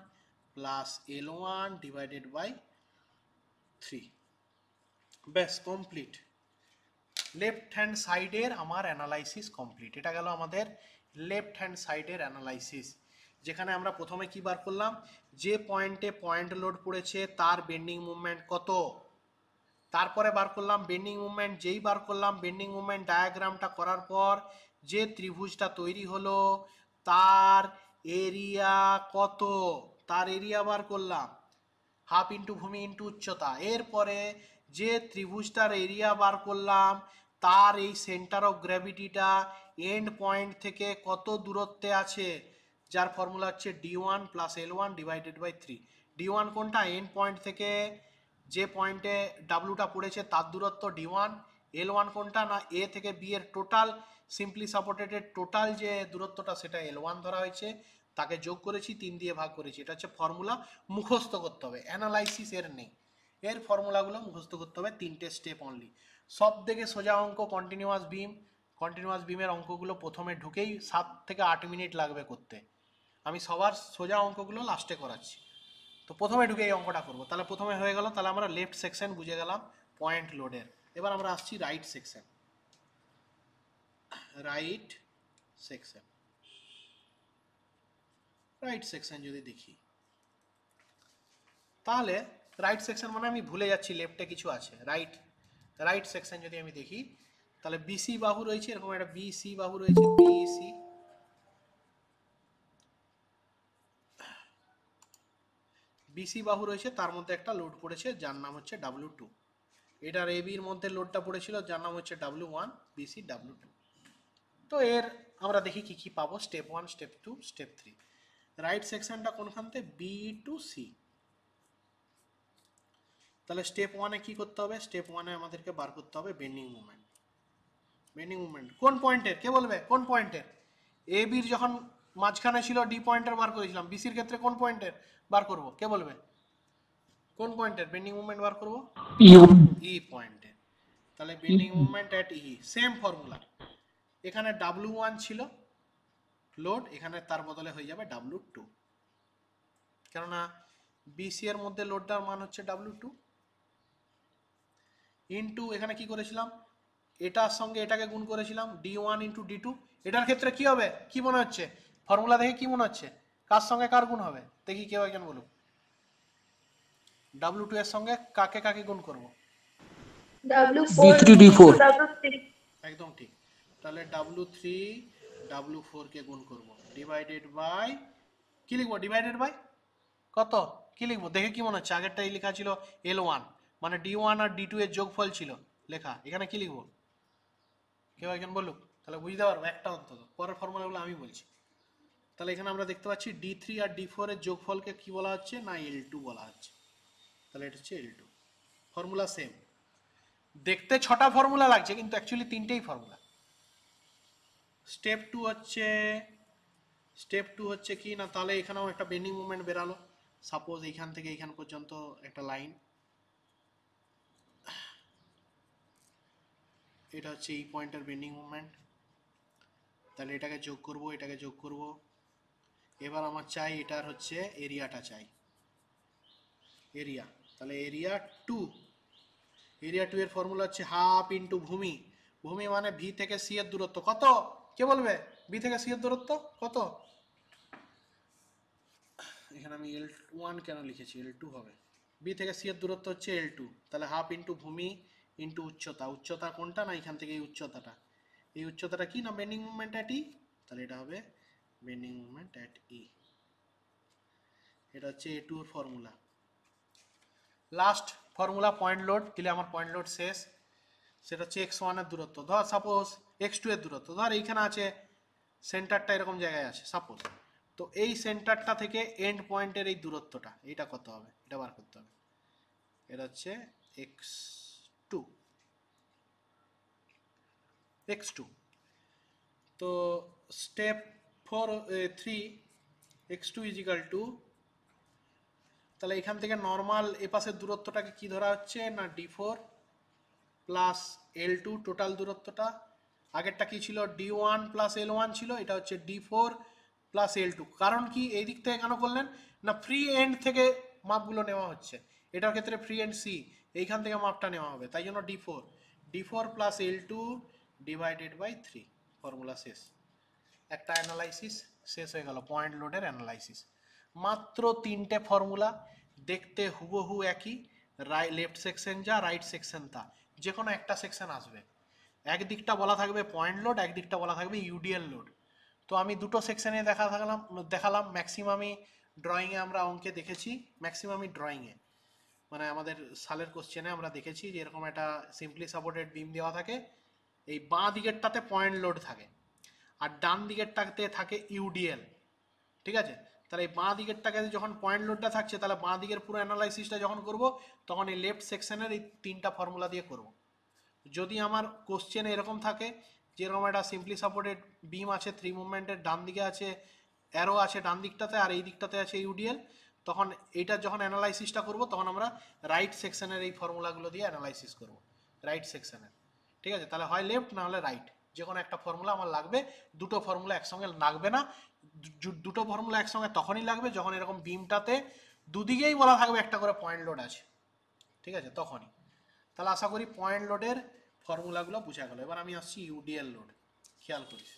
plus l1 divided by 3। ব্যাস কমপ্লিট, লেফট হ্যান্ড সাইডের আমার অ্যানালাইসিস কমপ্লিট। এটা গেল আমাদের লেফট হ্যান্ড সাইডের অ্যানালাইসিস, যেখানে আমরা প্রথমে কি বার করলাম, যে পয়েন্টে পয়েন্ট লোড পড়েছে তার বেন্ডিং মুভমেন্ট কত, তারপরে বার করলাম বেন্ডিং মুভমেন্ট, যেই বার করলাম বেন্ডিং মুভমেন্ট ডায়াগ্রামটা করার পর যে ত্রিভুজটা তৈরি হলো তার এরিয়া কত, তার এরিয়া বার করলাম, হাফ ইন্টু ভূমি ইন্টু উচ্চতা। এরপরে যে ত্রিভুজটার এরিয়া বার করলাম তার এই সেন্টার অফ গ্র্যাভিটিটা এন্ড পয়েন্ট থেকে কত দূরত্বে আছে, যার ফর্মুলা হচ্ছে d1 plus l1 divided by 3। d1 কোনটা, এন্ড পয়েন্ট থেকে যে পয়েন্টে ডাব্লুটা পড়েছে তার দূরত্ব d1। l1 কোনটা, না a থেকে b এর টোটাল সিম্পলি সাপোর্টেডের টোটাল যে দূরত্বটা সেটা l1 ধরা হয়েছে, তাকে যোগ করেছি, 3 দিয়ে ভাগ করেছি। এটা হচ্ছে ফর্মুলা, মুখস্থ করতে হবে, অ্যানালাইসিস এর নেই, এর ফর্মুলাগুলো মুখস্থ করতে হবে, 3টে স্টেপ অনলি। সব থেকে সোজা অঙ্ক কন্টিনিউয়াস বিম, কন্টিনিউয়াস বিমের অঙ্কগুলো প্রথমে ঢুকেই 7 থেকে 8 মিনিট লাগবে করতে, আমি সবার সোজা অঙ্কগুলো লাস্টে করাচ্ছি। তো প্রথমে ঢুকে এই অঙ্কটা করবো, তাহলে প্রথমে হয়ে গেল, তাহলে আমরা লেফট সেকশন বুঝে গেলাম পয়েন্ট লোডের। এবার আমরা আসছি right section, right section, right section যদি দেখি, তাহলে রাইট সেকশন মানে আমি ভুলে যাচ্ছি লেফটে কিছু আছে, রাইট, রাইট সেকশন যদি আমি দেখি, তাহলে বিসি বাহু রয়েছে, এরকম একটা বিসি বাহু রয়েছে, বিসি, বিসি বাহু রয়েছে, তার মধ্যে একটা লোড পড়েছে যার নাম হচ্ছে W2। এটার এবির মধ্যে লোডটা পড়েছিল যার নাম হচ্ছে W1, বিসি W2। তো এর আমরা দেখি কি কি পাবো, স্টেপ 1, স্টেপ 2, স্টেপ 3। রাইট সেকশনটা কোনখান থেকে, বি টু সি। তাহলে স্টেপ 1 এ কি করতে হবে, স্টেপ 1 এ আমাদেরকে বার করতে হবে বেন্ডিং মুভমেন্ট। বেন্ডিং মুভমেন্ট কোন পয়েন্টের, কে বলবে কোন পয়েন্টের, এ বির যখন মাঝখানে ছিল ডি পয়েন্টের বার করেছিলাম, বিসির ক্ষেত্রে কোন পয়েন্টের বার করব, কে বলবে কোন পয়েন্টের বেন্ডিং মুভমেন্ট বার করব, ই পয়েন্টের। তাহলে বেন্ডিং মুভমেন্ট এট ই, সেম ফর্মুলা, এখানে W1 ছিল লোড, এখানে তার বদলে হয়ে যাবে W2, কেননা বিসি এর মধ্যে লোডটার মান হচ্ছে W2 ইন্টু এখানে কি করেছিলাম, এটার সঙ্গে এটাকে গুণ করেছিলাম d1 ইন্টু d2। এটার ক্ষেত্রে কি হবে, কি মনে হচ্ছে, ফর্মুলা দেখে কি মনে হচ্ছে, কার সঙ্গে কার গুণ হবে, দেখি কেউ একজন বলুক, W2 এর সঙ্গে কাকে কাকে গুণ করব, D3 D4 একদম ঠিক। তাহলে W3 W4 কে গুণ করব, ডিভাইডেড বাই, কি লিখবো, ডিভাইডেড বাই কত, কি লিখবো দেখে কি মনে হচ্ছে, আগেরটাই লেখা ছিল L1 মানে D1 আর D2 এর যোগফল ছিল লেখা, এখানে কি লিখবো কেউ একজন বলুক, তাহলে বুঝতে পারবো একটা অন্তত, পরের ফর্মুলাগুলো আমি বলছি। তাহলে এখানে আমরা দেখতে পাচ্ছি D3 আর D4 এর যোগফলকে কি বলা হচ্ছে, না L2 বলা হচ্ছে, তাহলে এটা হচ্ছে L2। ফর্মুলা সেম, দেখতে 6টা ফর্মুলা লাগছে কিন্তু অ্যাকচুয়ালি 3টেই ফর্মুলা। স্টেপ 2 হচ্ছে, স্টেপ 2 হচ্ছে কি না, তাহলে এখানেও একটা বেন্ডিং মুভমেন্ট বেরালো, সাপোজ এইখান থেকে এইখান পর্যন্ত একটা লাইন, এটা হচ্ছে এই পয়েন্টের বেন্ডিং মুভমেন্ট, তাহলে এটাকে যোগ করব, এটাকে যোগ করব। এবার আমার চাই এটার হচ্ছে এরিয়াটা চাই, এরিয়া, তাহলে এরিয়া 2, এরিয়া 2 এর ফর্মুলা হচ্ছে হাফ ইন্টু ভূমি, ভূমি মানে ভি থেকে সি এর দূরত্ব কত, কে বলবে বি থেকে সি এর দূরত্ব কত, এখানে আমি L1 কেন লিখেছি, L2 হবে, বি থেকে সি এর দূরত্ব হচ্ছে L2, তাহলে হাফ ইন্টু ভূমি ইন্টু উচ্চতা, উচ্চতা কোনটা, না এখান থেকে এই উচ্চতাটা, এই উচ্চতাটা কি, না বেন্ডিং মুভমেন্ট অ্যাট ই, তাহলে এটা হবে বেন্ডিং মুভমেন্ট অ্যাট ই। এটা হচ্ছে A2 এর formula. Last formula point load দিলে আমার পয়েন্ট লোড শেষ। সেটা হচ্ছে x1 এর দূরত্ব, ধর সাপোজ x2 এর দূরত্ব, ধর এইখানে আছে সেন্টারটা এরকম জায়গায় আছে সাপোজ। তো এই সেন্টারটা থেকে এন্ড পয়েন্টের এই দূরত্বটা, এটা কত হবে, এটা বার করতে হবে। এটা হচ্ছে x2 x2। তো step 3 x2 is equal to, তাহলে এখান থেকে নর্মাল এ পাশের দূরত্বটাকে কি ধরা হচ্ছে না d4 প্লাস L2 টোটাল দূরত্বটা। আগেরটা কি ছিল, d1 প্লাস L1 ছিল, এটা হচ্ছে d4 প্লাস L2। কারণ কি এই দিক থেকে কেন করলেন না, ফ্রি এন্ড থেকে মাপগুলো নেওয়া হচ্ছে, এটার ক্ষেত্রে ফ্রি এন্ড সি, এইখান থেকে মাপটা নেওয়া হবে, তাই জন্য d4 plus L2 divided by 3, formula শেষ। একটা অ্যানালাইসিস শেষ হয়ে গেল, পয়েন্ট লোডের অ্যানালাইসিস। মাত্র 3টে ফর্মুলা, দেখতে হুবহু একই, লেফট সেকশন যা রাইট সেকশন তা, যে কোনো একটা সেকশন আসবে। একদিকটা বলা থাকবে পয়েন্ট লোড, একদিকটা বলা থাকবে ইউডিএল লোড। তো আমি দুটো সেকশনে দেখালাম। ম্যাক্সিমামই ড্রয়িংয়ে আমরা অঙ্কে দেখেছি, ম্যাক্সিমামই ড্রয়িংয়ে মানে আমাদের সালের কোশ্চেনে আমরা দেখেছি যে এরকম একটা সিম্পলি সাপোর্টেড বিম দেওয়া থাকে, এই বাঁ দিকেরটাতে পয়েন্ট লোড থাকে আর ডান দিকেরটাতে থাকে ইউডিএল। ঠিক আছে, তাহলে এই বাঁ দিকেরটাকে যখন পয়েন্ট লোডটা থাকছে, তাহলে বাঁ দিকের পুরো অ্যানালাইসিসটা যখন করব, তখন এই লেফট সেকশনের এই 3টা ফর্মুলা দিয়ে করব। যদি আমার কোশ্চেনে এরকম থাকে যেরকম একটা সিম্পলি সাপোর্টেড বিম আছে, 3 মুভমেন্টের ডান দিকে আছে অ্যারো আছে ডান দিকটাতে, আর এই দিকটাতে আছে ইউডিএল, তখন এইটা যখন অ্যানালাইসিসটা করব, তখন আমরা রাইট সেকশনের এই ফর্মুলাগুলো দিয়ে অ্যানালাইসিস করব, রাইট সেকশনের। ঠিক আছে, তাহলে হয় লেফট না হলে রাইট, যে কোনো একটা ফর্মুলা আমার লাগবে। দুটো ফর্মুলা একসঙ্গে লাগবে না, দুটো ফর্মুলা একসঙ্গে তখনই লাগবে যখন এরকম বিমটাতে দুদিকেই বলা থাকবে একটা করে পয়েন্ট লোড আছে। ঠিক আছে, তখনই। তাহলে আশা করি পয়েন্ট লোডের ফর্মুলাগুলো বোঝা গেল। এবার আমি আসছি ইউডিএল লোড, খেয়াল করিস।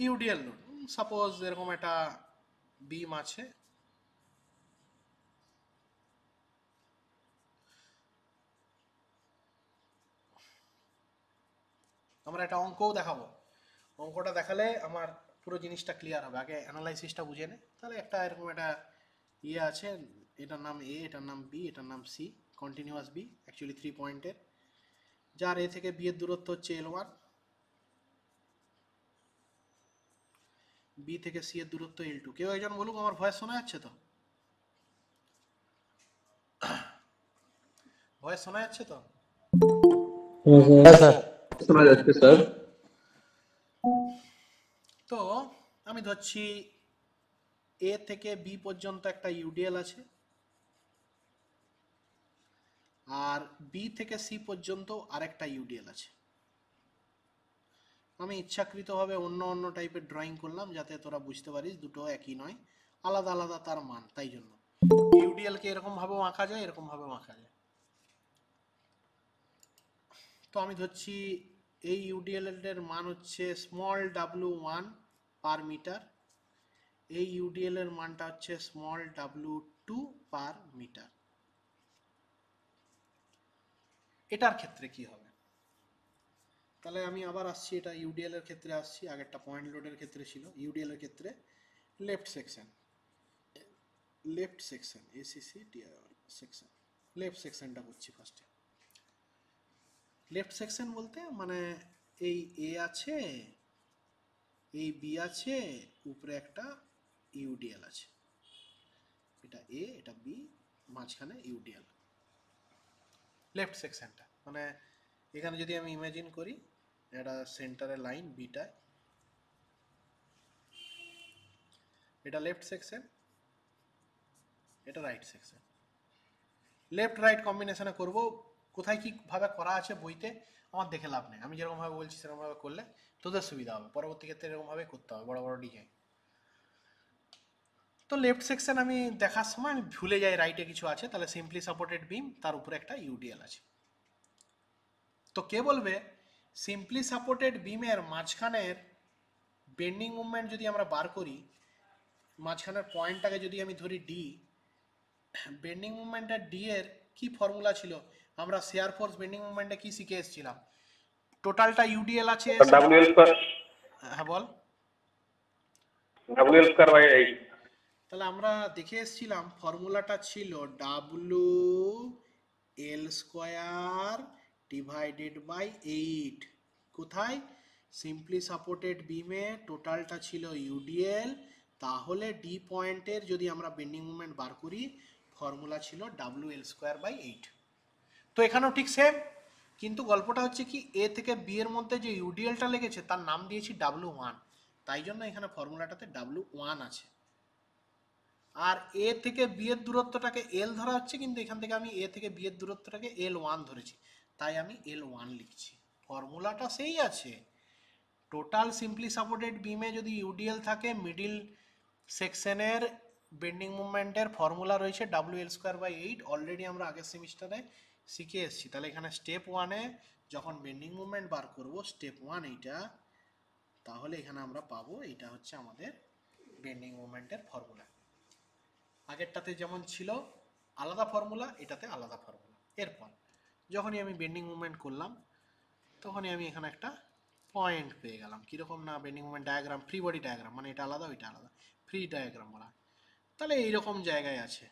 ইউডিএল লোড, সাপোজ এরকম একটা বিম আছে, আমরা একটা অঙ্কও দেখাবো। অঙ্কটা দেখালে আমার পুরো জিনিসটা ক্লিয়ার হবে। আগে অ্যানালাইসিসটা বুঝে নে। তাহলে একটা এরকম একটা ইয়ে আছে, এটার নাম এ, এটার নাম বি, এটার নাম সি, কন্টিনিউয়াস বি, অ্যাকচুয়ালি 3 পয়েন্টের, যার এ থেকে বি এর দূরত্ব হচ্ছে L1, বি থেকে সি এর দূরত্ব L2। কেউ একজন বলুক, আমার ভয়েস শোনা যাচ্ছে তো? ভয়েস শোনা যাচ্ছে তো? শোনা যাচ্ছে স্যার। তো আমি ধরছি এ থেকে বি পর্যন্ত একটা ইউডিএল আছে, আর বি থেকে সি পর্যন্ত আরেকটা ইউডিএল আছে। আমি ইচ্ছাকৃতভাবে অন্য অন্য টাইপের ড্রয়িং করলাম যাতে তোরা বুঝতে পারিস দুটো একই নয়, আলাদা আলাদা তার মান, তাই জন্য ইউডিএলকে এরকম ভাবেও আঁকা যায়, এরকম ভাবেও আঁকা যায়। তো আমি ধরছি এই ইউডিএল এর মান হচ্ছে স্মল w1 পার মিটার, এই ইউডিএল এর মানটা হচ্ছে স্মল w2 পার মিটার। এটার ক্ষেত্রে কি হবে? তাহলে আমি আবার আসছি, এটা ইউডিএল এর ক্ষেত্রে আসছি, আগেরটা পয়েন্ট লোডের ক্ষেত্রে ছিল। ইউডিএল এর ক্ষেত্রে লেফট সেকশন এসিসি সেকশন, লেফট সেকশনটা করছি ফার্স্টে। লেফট সেকশন বলতে মানে এই এ আছে, এই বি আছে, উপরে একটা ইউডিএল আছে, এটা এ এটা বি, মাঝখানে ইউডিএল। লেফট সেকশনটা মানে এখানে যদি আমি ইমাজিন করি এটা সেন্টারে লাইন বিটা, এটা লেফট সেকশন, এটা রাইট সেকশন। লেফট রাইট কম্বিনেশনে করব, কোথায় কি ভাবে করা আছে বইতে আমার দেখে লাভ নেই, আমি যেরকম ভাবে বলছি সেরকম ভাবে করলে তোদের সুবিধা হবে, পরবর্তী ক্ষেত্রে এরকম ভাবে করতে হবে, বড় বড় ডিজাইন। তো লেফট সেকশন আমি দেখার সময় আমি ভুলে যাই রাইটে কিছু আছে, তাহলে সিম্পলি সাপোর্টেড বিম, তার উপরে একটা ইউডিএল আছে। তো কে বলবে সিম্পলি সাপোর্টেড বিমের মাঝখানের বেন্ডিং মুভমেন্ট যদি আমরা বার করি, মাঝখানের পয়েন্টটাকে যদি আমি ধরি ডি, বেন্ডিং মুভমেন্টের ডি এর কি ফর্মুলা ছিল? আমরা শেয়ার ফোর্স বেন্ডিং মুভমেন্টে কি শিখে এসেছিলাম? টোটালটা ইউডিএল আছে ডাব্লিউ এল স্কয়ার হ্যাঁ বল। W L square by 8। তাহলে আমরা দেখে এসেছিলাম ফর্মুলাটা ছিল W L square divided by 8। কোথায়? সিম্পলি সাপোর্টেড বিমে টোটালটা ছিল ইউডিএল, তাহলে ডি পয়েন্টের যদি আমরা বেন্ডিং মোমেন্ট বার করি ফর্মুলা ছিল ডাব্লু এল স্কোয়ার বাই 8। তো এখানেও ঠিক সেম, কিন্তু গল্পটা হচ্ছে কি এ থেকে বি এর মধ্যে যে ইউডিএলটা লেগেছে তার নাম দিয়েছি ডাব্লু 1, তাই জন্য এখানে ফর্মুলাটাতে ডাব্লু 1 আছে। আর এ থেকে বি এর দূরত্বটাকে এল ধরা হচ্ছে, কিন্তু এখান থেকে আমি এ থেকে বি এর দূরত্বটাকে L1 ধরেছি, তাই আমি L1 লিখছি। ফর্মুলাটা সেই আছে। টোটাল সিম্পলি সাপোর্টেড বিমে যদি ইউডিএল থাকে মিডিল সেকশনের বেন্ডিং মুভমেন্টের ফর্মুলা রয়েছে W L square by 8, already আমরা আগের সেমিস্টারে শিখে এসেছি। তাহলে এখানে স্টেপ 1-এ যখন বেন্ডিং মুভমেন্ট বার করব স্টেপ 1 এইটা, তাহলে এখানে আমরা পাবো এটা হচ্ছে আমাদের বেন্ডিং মুভমেন্টের ফর্মুলা। আগেরটাতে যেমন ছিল আলাদা ফর্মুলা, এটাতে আলাদা ফর্মুলা। এরপর যখনই আমি বেন্ডিং মুভমেন্ট করলাম তখনই আমি এখানে একটা পয়েন্ট পেয়ে গেলাম। কীরকম না, bending movement diagram, free body diagram, মানে এটা আলাদা ওইটা আলাদা, ফ্রি ডায়াগ্রাম বলা। তাহলে এইরকম জায়গায় আছে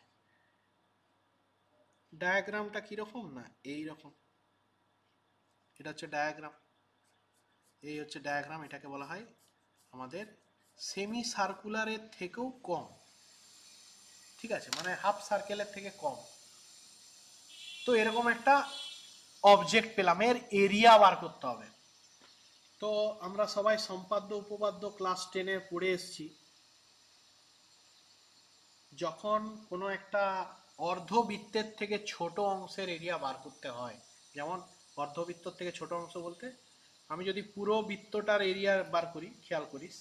ডায়াগ্রামটা, কীরকম না এইরকম, এটা হচ্ছে ডায়াগ্রাম, এই হচ্ছে ডায়াগ্রাম। এটাকে বলা হয় আমাদের সেমি সার্কুলারের থেকেও কম, ঠিক আছে, মানে হাফ সার্কেলের থেকে কম। তো এরকম একটা অবজেক্ট পেলাম, এর এরিয়া বার করতে হবে। তো আমরা সবাই সম্পাদ্য উপপাদ্য ক্লাস 10-এ পড়ে এসেছি। যখন কোনো একটা অর্ধবৃত্তের থেকে ছোট অংশের এরিয়া বার করতে হয়, যেমন অর্ধবৃত্তর থেকে ছোট অংশ বলতে আমি যদি পুরো বৃত্তটার এরিয়া বার করি, খেয়াল করিস,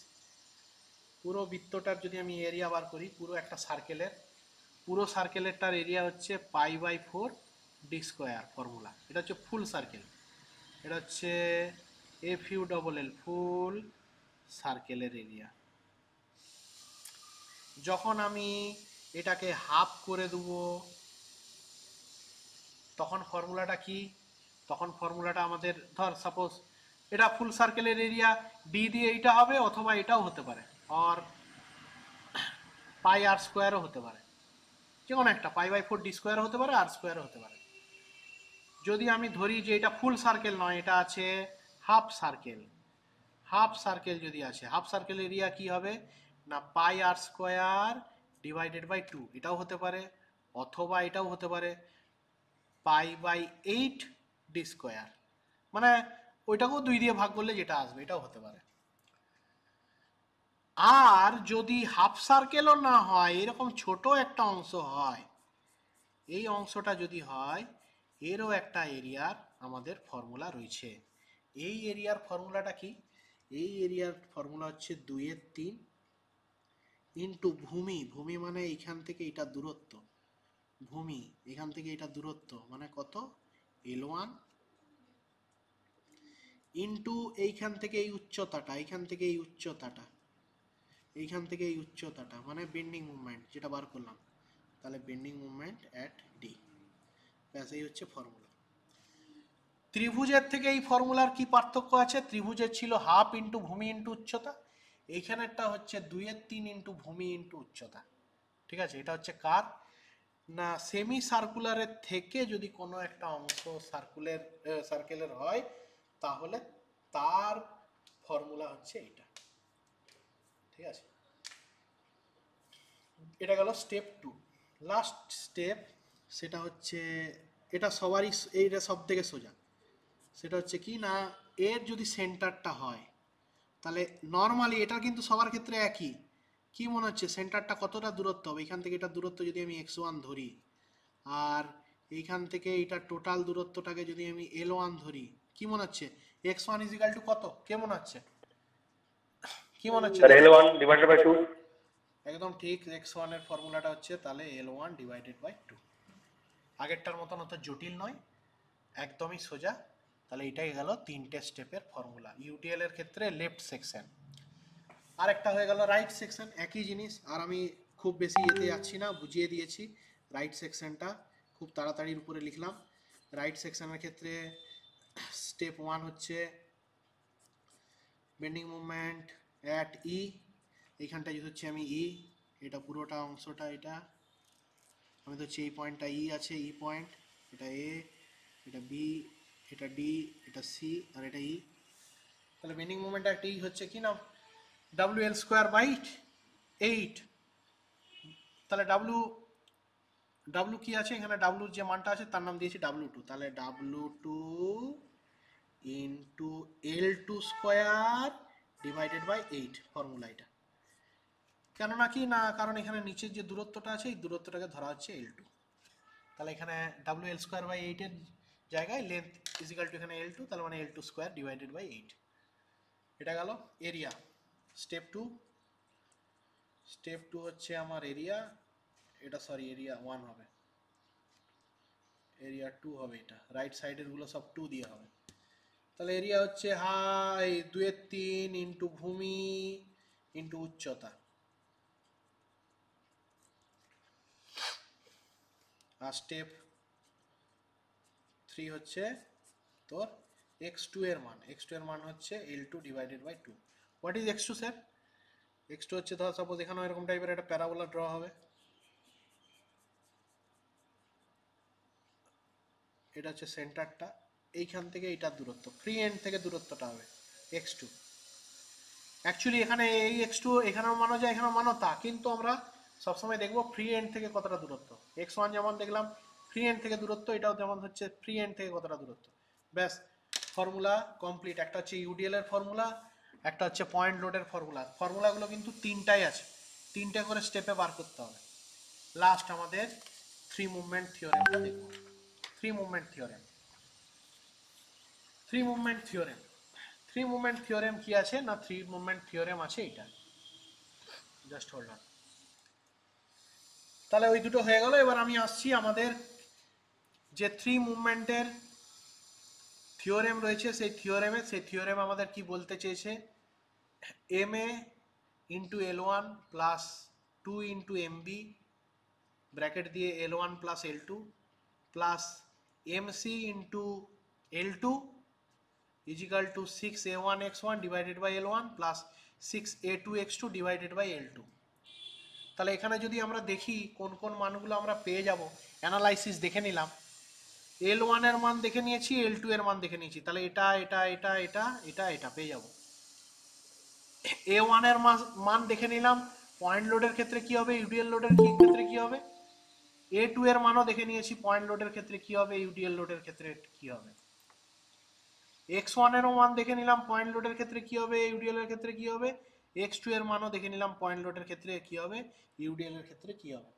পুরো বৃত্তটার যদি আমি এরিয়া বার করি, পুরো একটা সার্কেলের, পুরো সার্কেলেরটার এরিয়া হচ্ছে π/4 ডি স্কোয়ার ফর্মুলা। এটা হচ্ছে ফুল সার্কেল, এটা হচ্ছে FU=L ফুল সার্কেলের এরিয়া। যখন আমি এটাকে হাফ করে দেব তখন ফর্মুলাটা কি? তখন ফর্মুলাটা আমাদের, ধর সাপোজ এটা ফুল সার্কেলের এরিয়া, ডি দিয়ে এইটা হবে, অথবা এটাও হতে পারে, আর πr² হতে পারে, যে কোনো একটা π/4 ডি স্কোয়ার হতে পারে, r² হতে পারে। যদি আমি ধরি যে এটা ফুল সার্কেল নয়, এটা আছে হাফ সার্কেল, হাফ সার্কেল যদি আছে, হাফ সার্কেল এরিয়া কি হবে না πr² ডিভাইডেড বাই 2, এটাও হতে পারে, অথবা এটাও হতে পারে π/8 ডি স্কোয়ার, মানে ওইটাকেও 2 দিয়ে ভাগ করলে যেটা আসবে এটাও হতে পারে। আর যদি হাফ সার্কেলও না হয়, এরকম ছোট একটা অংশ হয়, এই অংশটা যদি হয়, এরও একটা এরিয়ার আমাদের ফর্মুলা রয়েছে। এই এরিয়ার ফর্মুলাটা কি? এই এরিয়ার ফর্মুলা হচ্ছে 2/3 ইন্টু ভূমি, ভূমি মানে এইখান থেকে এটা দূরত্ব, ভূমি এখান থেকে এটা দূরত্ব মানে কত, L1, ইন্টু এইখান থেকে এই উচ্চতাটা, এইখান থেকে এই উচ্চতাটা, এইখান থেকে এই উচ্চতাটা, মানে বেন্ডিং মুভমেন্ট যেটা বার করলাম, তাহলে বেন্ডিং মুভমেন্ট অ্যাট ডি। ব্যাস, এই হচ্ছে ফর্মুলা। ত্রিভুজের থেকে এই ফর্মুলার কি পার্থক্য আছে? ত্রিভুজের ছিল হাফ ইন্টু ভূমি ইন্টু উচ্চতা, এইখানেরটা হচ্ছে 2/3 ইন্টু ভূমি ইন্টু উচ্চতা। ঠিক আছে, এটা হচ্ছে কার না সেমি সার্কুলারের থেকে যদি কোনো একটা অংশ সার্কেলের হয়, তাহলে তার ফর্মুলা হচ্ছে এইটা। ঠিক আছে, এটা গেল স্টেপ 2। লাস্ট স্টেপ, সেটা হচ্ছে এটা সবারই, এইটা সব থেকে সোজা, সেটা হচ্ছে কি না এর যদি সেন্টারটা হয়, তাহলে নর্মালি এটা কিন্তু সবার ক্ষেত্রে একই। কি মনে হচ্ছে সেন্টারটা কতটা দূরত্ব হবে? এখান থেকে এটা দূরত্ব যদি আমি x1 ধরি, আর এইখান থেকে এটা টোটাল দূরত্বটাকে যদি আমি L1 ধরি, কি মনে হচ্ছে x1 = কত? কে মনে হচ্ছে, কি মনে হচ্ছে? L1 divided by 2। একদম ঠিক, x1 এর ফর্মুলাটা হচ্ছে তাহলে L1 ডিভাইডেড বাই 2। আগেরটার মতন অত জটিল নয়, একদমই সোজা। তাহলে এটাই গেল 3টে স্টেপের ফর্মুলা। ইউটিএল এর ক্ষেত্রে লেফট সেকশন, আর একটা হয়ে গেল রাইট সেকশন, একই জিনিস। আর আমি খুব বেশি এতে যাচ্ছি না, বুঝিয়ে দিয়েছি। রাইট সেকশনটা খুব তাড়াতাড়ির উপরে লিখলাম। রাইট সেকশনের ক্ষেত্রে স্টেপ 1 হচ্ছে বেন্ডিং মুভমেন্ট অ্যাট ই, এইখানটা যদি হচ্ছে আমি ই, এটা পুরোটা অংশটা এটা আমি তো হচ্ছে এই পয়েন্টটা ই আছে, ই পয়েন্ট, এটা এ, এটা বি, এটা ডি, এটা সি, আর এটা ই। তাহলে বেন্ডিং মুভমেন্ট একটা ই হচ্ছে কি না ডাব্লিউ এল স্কোয়ার বাই 8। তাহলে ডাব্লিউ ডাব্লিউ কি আছে এখানে, ডাব্লিউর যে মানটা আছে তার নাম দিয়েছি ডাব্লিউ 2। তাহলে W 2 into L2 square divided by 8 formula এটা। কেননা কি না, কারণ এখানে নিচের যে দূরত্বটা আছে এই দূরত্বটাকে ধরা হচ্ছে L2। তাহলে এখানে ডাব্লিউ এল স্কোয়ার বাই 8-এর জায়গায় লেন্থ ইজিক্যাল টু এখানে L2, তাহলে মানে L2 স্কোয়ার ডিভাইডেড বাই 8। এটা গেল এরিয়া। স্টেপ 2 হচ্ছে আমার এরিয়া, এটা সরি এরিয়া 1 হবে, এরিয়া 2 হবে, এটা রাইট সাইডের গুলো সব 2 দিয়ে হবে। তাহলে এরিয়া হচ্ছে 2/3 ইন্টু ভূমি ইন্টু উচ্চতা, আর স্টেপ 3 হচ্ছে তোর x2 এর মান, x2 এর মান হচ্ছে L2 divided by 2। What is x2 sir? x2 হচ্ছে ধর সাপোজ এখানে এরকম টাইপের একটা প্যারাবোলা ড্র হবে, এটা হচ্ছে সেন্টারটা, এইখান থেকে এইটার দূরত্ব, ফ্রি এন্ড থেকে দূরত্বটা হবে x2। অ্যাকচুয়ালি এখানে এই x2 এখানেও মানো যায় এখানেও মানো তা, কিন্তু আমরা সবসময় দেখবো ফ্রি এন্ড থেকে কতটা দূরত্ব। x1 যেমন দেখলাম ফ্রি এন্ড থেকে দূরত্ব, এটাও যেমন হচ্ছে ফ্রি এন্ড থেকে কতটা দূরত্ব। ব্যাস, ফর্মুলা কমপ্লিট। একটা হচ্ছে ইউডিএল এর ফর্মুলা, একটা হচ্ছে পয়েন্ট লোডের ফর্মুলা। ফর্মুলাগুলো কিন্তু তিনটাই আছে, তিনটে করে স্টেপে বার করতে হবে। লাস্ট আমাদের থ্রি মুভমেন্ট থিওরেমটা দেখব। থ্রি মুভমেন্ট থিওরেম কি আছে না, থ্রি মুভমেন্ট থিওরেম আছে এটা, জাস্ট হোল্ড অন। তাহলে ওই দুটো হয়ে গেল। এবার আমি আসছি আমাদের যে থ্রি মুভমেন্টের থিওরেম রয়েছে সেই থিওরেমে আমাদের কি বলতে চেয়েছে, MA into L1 plus 2 into MB bracket দিয়ে L1 plus L2 plus MC into L2 equal to 6A1x1 divided by L1 plus 6A2x2 divided by L2। তাহলে এখানে যদি আমরা দেখি কোন কোন মানগুলো আমরা পেয়ে যাব, অ্যানালাইসিস দেখে নিলাম, L1 এর মান দেখে নিয়েছি, L2 এর মান দেখে নিয়েছি, তাহলে এটা পেয়ে যাব। A1 এর মান দেখে নিলাম, পয়েন্ট লোডের ক্ষেত্রে কি হবে, ইউডিএল লোডের ক্ষেত্রে কি হবে। A2 এর মানও দেখে নিয়েছি, পয়েন্ট লোডের ক্ষেত্রে কি হবে, ইউডিএল লোডের ক্ষেত্রে কি হবে। x1 এরও মান দেখে নিলাম, পয়েন্ট লোডের ক্ষেত্রে কি হবে, ইউডিএল এর ক্ষেত্রে কি হবে। x2 এর মানও দেখে নিলাম, পয়েন্ট লোডের ক্ষেত্রে কি হবে, ইউডিএল এর ক্ষেত্রে কি হবে।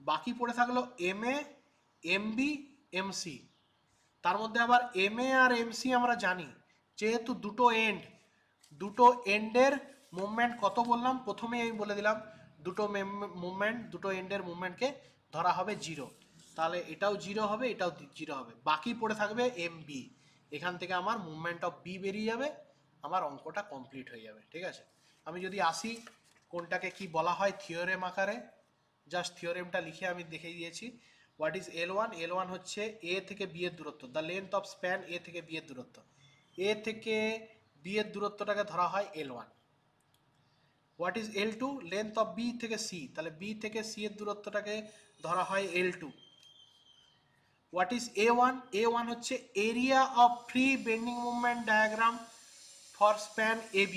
বাকি পড়ে থাকলো MA, MB, MC। তার মধ্যে আবার MA আর MC আমরা জানি, যেহেতু দুটো এন্ডের মুভমেন্ট কত বললাম প্রথমেই আমি বলে দিলাম, দুটো এন্ডের মুভমেন্টকে ধরা হবে 0। তাহলে এটাও 0 হবে, এটাও 0 হবে। বাকি পড়ে থাকবে MB, এখান থেকে আমার মুভমেন্ট অফ বি বেরিয়ে যাবে, আমার অঙ্কটা কমপ্লিট হয়ে যাবে। ঠিক আছে, আমি যদি আসি কোনটাকে কি বলা হয় থিওরেম আকারে, জাস্ট থিওরেমটা লিখে আমি দেখিয়ে দিয়েছি। What is L1? L1 হচ্ছে A থেকে B এর দূরত্ব, the length of span A থেকে B এর দূরত্ব। A থেকে B এর দূরত্বটাকে ধরা হয় L1। What is L2? Length of B থেকে C, তাহলে B থেকে C এর দূরত্বটাকে ধরা হয় L2। What is A1? A1 হচ্ছে area of free bending movement diagram for span AB।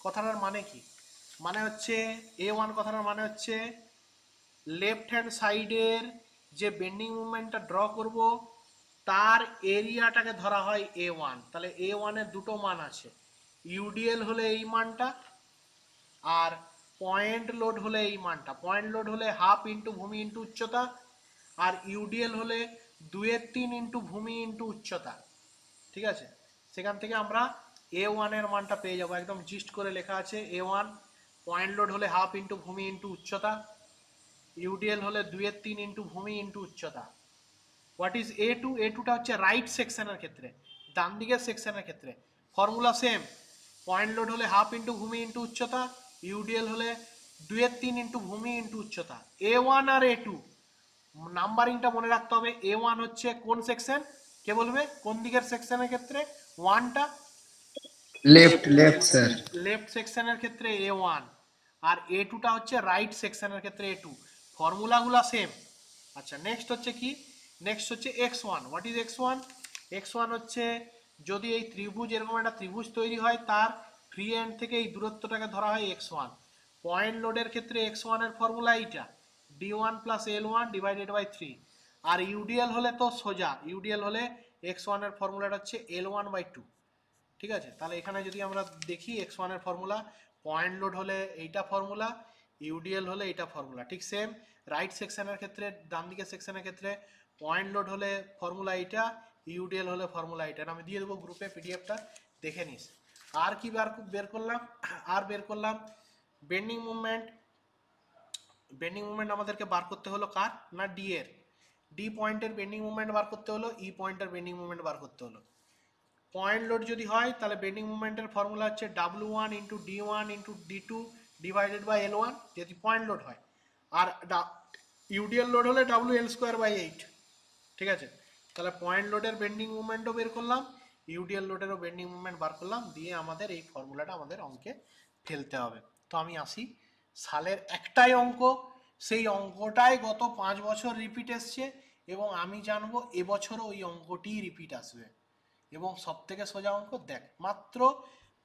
কথাটার মানে কি, মানে হচ্ছে A1 কথাটার মানে হচ্ছে লেফট হ্যান্ড সাইডের যে বেন্ডিং মুভমেন্টটা ড্র করব তার এরিয়াটাকে ধরা হয় A1। তাহলে A1 এর দুটো মান আছে, ইউডিএল হলে এই মানটা, আর পয়েন্ট লোড হলে এই মানটা। পয়েন্ট লোড হলে 1/2 ইন্টু ভূমি ইন্টু উচ্চতা, আর ইউডিএল হলে 2/3 ইন্টু ভূমি ইন্টু উচ্চতা। ঠিক আছে, সেখান থেকে আমরা A1 এর মানটা পেয়ে যাবো, একদম জিস্ট করে লেখা আছে। A1 পয়েন্ট লোড হলে 1/2 ইন্টু ভূমি ইন্টু উচ্চতা, ইউডিএল হলে 2/3 ইন্টু ভূমি ইন্টু উচ্চতা। What is A2? A2টা হচ্ছে রাইট সেকশনের ক্ষেত্রে, ডান দিকের সেকশনের ক্ষেত্রে। ফর্মুলা সেম, পয়েন্ট লোড হলে 1/2 ইন্টু ভূমি ইন্টু উচ্চতা, ইউডিএল হলে 2/3 ইন্টু ভূমি ইন্টু উচ্চতা। A1 আর A2 নাম্বারিংটা মনে রাখতে হবে। A1 হচ্ছে কোন সেকশন, কে বলবে কোন দিকের সেকশনের ক্ষেত্রে, 1টা, লেফট স্যার। লেফট সেকশনের ক্ষেত্রে A1 আর A2টা হচ্ছে রাইট সেকশনের ক্ষেত্রে A2। ফর্মুলাগুলো সেম। আচ্ছা নেক্সট হচ্ছে কি, নেক্সট হচ্ছে x1। What is x1? x1 হচ্ছে যদি এই ত্রিভুজ, এরকম একটা ত্রিভুজ তৈরি হয়, তার ফ্রি এন্ড থেকে এই দূরত্বটাকে ধরা হয় x1। পয়েন্ট লোডের ক্ষেত্রে x1 এর ফর্মুলা এইটা, d1 plus l1 divided by 3। আর ইউডিএল হলে তো সোজা, ইউডিএল হলে x1 এর ফর্মুলাটা হচ্ছে l1 বাই 2। ঠিক আছে, তাহলে এখানে যদি আমরা দেখি x1 এর ফর্মুলা, পয়েন্ট লোড হলে এইটা ফর্মুলা, ইউডিএল হলে এইটা ফর্মুলা, ঠিক সেম। রাইট সেকশনের ক্ষেত্রে, ডান দিকের সেকশনের ক্ষেত্রে পয়েন্ট লোড হলে ফর্মুলা এইটা, ইউডিএল হলে ফর্মুলা এইটা। আমি দিয়ে দেবো গ্রুপে, পিডিএফটা দেখে নিস। আর কি বের করলাম, আর বের করলাম বেন্ডিং মুভমেন্ট। বেন্ডিং মুভমেন্ট আমাদেরকে বার করতে হলো কার না, ডি এর। ডি পয়েন্টের বেন্ডিং মুভমেন্ট বার করতে হলো, ই পয়েন্টের বেন্ডিং মুভমেন্ট বার করতে হলো। পয়েন্ট লোড যদি হয় তাহলে বেন্ডিং মুভমেন্টের ফর্মুলা হচ্ছে W1 into D1 into D2 divided by L1 যদি পয়েন্ট লোড হয়। আর ইউডিএল লোড হলে WL স্কোয়ার বাই 8। ঠিক আছে, তাহলে পয়েন্ট লোডের বেন্ডিং মুভমেন্টও বের করলাম, ইউডিএল লোডেরও বেন্ডিং মুভমেন্ট বার করলাম, দিয়ে আমাদের এই ফর্মুলাটা আমাদের অঙ্কে ফেলতে হবে। তো আমি আসি, সালের একটাই অঙ্ক, সেই অঙ্কটাই গত 5 বছর রিপিট এসছে, এবং আমি জানবো এবছরও ওই অঙ্কটিই রিপিট আসবে। এবং সব থেকে সোজা অঙ্ক দেখ, মাত্র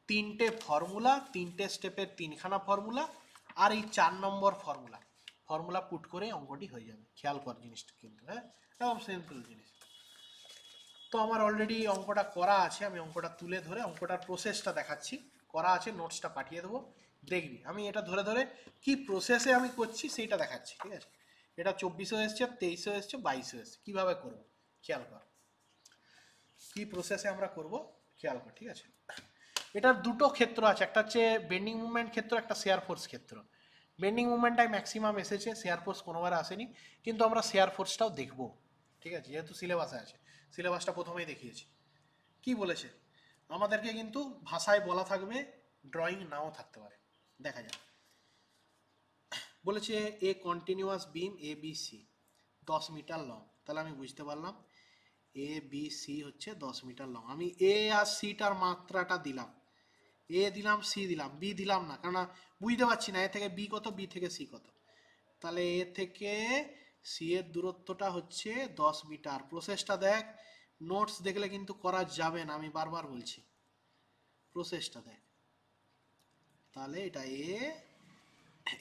3টে ফর্মুলা, 3টে স্টেপের 3খানা ফর্মুলা, আর এই 4 নম্বর ফর্মুলা পুট করে অঙ্কটি হয়ে যাবে। খেয়াল কর জিনিসটা কিন্তু, হ্যাঁ একদম সিম্পল জিনিস। তো আমার অলরেডি অঙ্কটা করা আছে, আমি অঙ্কটা তুলে ধরে অঙ্কটার প্রসেসটা দেখাচ্ছি। করা আছে, নোটসটা পাঠিয়ে দেবো, দেখবি। আমি এটা ধরে ধরে কি প্রসেসে আমি করছি সেইটা দেখাচ্ছি। ঠিক আছে, এটা 2400 এসছে, 2300 এসছে, 2200 এসছে, কীভাবে করবো খেয়াল কর, কি প্রসেসে আমরা করব খেয়াল কর। ঠিক আছে, এটার দুটো ক্ষেত্র আছে, একটা হচ্ছে বেন্ডিং মুভমেন্ট ক্ষেত্র, একটা শেয়ার ফোর্স ক্ষেত্র। বেন্ডিং মুভমেন্টটাই ম্যাক্সিমাম এসেছে, শেয়ার ফোর্স কোনোবার আসেনি, কিন্তু আমরা শেয়ার ফোর্সটাও দেখবো। ঠিক আছে, যেহেতু সিলেবাসে আছে, সিলেবাসটা প্রথমেই দেখিয়েছি। কি বলেছে আমাদেরকে, কিন্তু ভাষায় বলা থাকবে, ড্রয়িং নাও থাকতে পারে। দেখা যাক, বলেছে a continuous beam A B C 10 metre long. তাহলে আমি বুঝতে পারলাম এ বি সি হচ্ছে 10 মিটার লং। আমি এ আর সিটার মাত্রাটা দিলাম, এ দিলাম, সি দিলাম, বি দিলাম না, কারণ বুঝতে পারছি না এ থেকে বি কত, বি থেকে সি কত। তাহলে এ থেকে সি এর দূরত্বটা হচ্ছে 10 মিটার। প্রসেসটা দেখ, নোটস দেখলে কিন্তু করা যাবে না, আমি বারবার বলছি, প্রসেসটা দেখ। তাহলে এটা এ,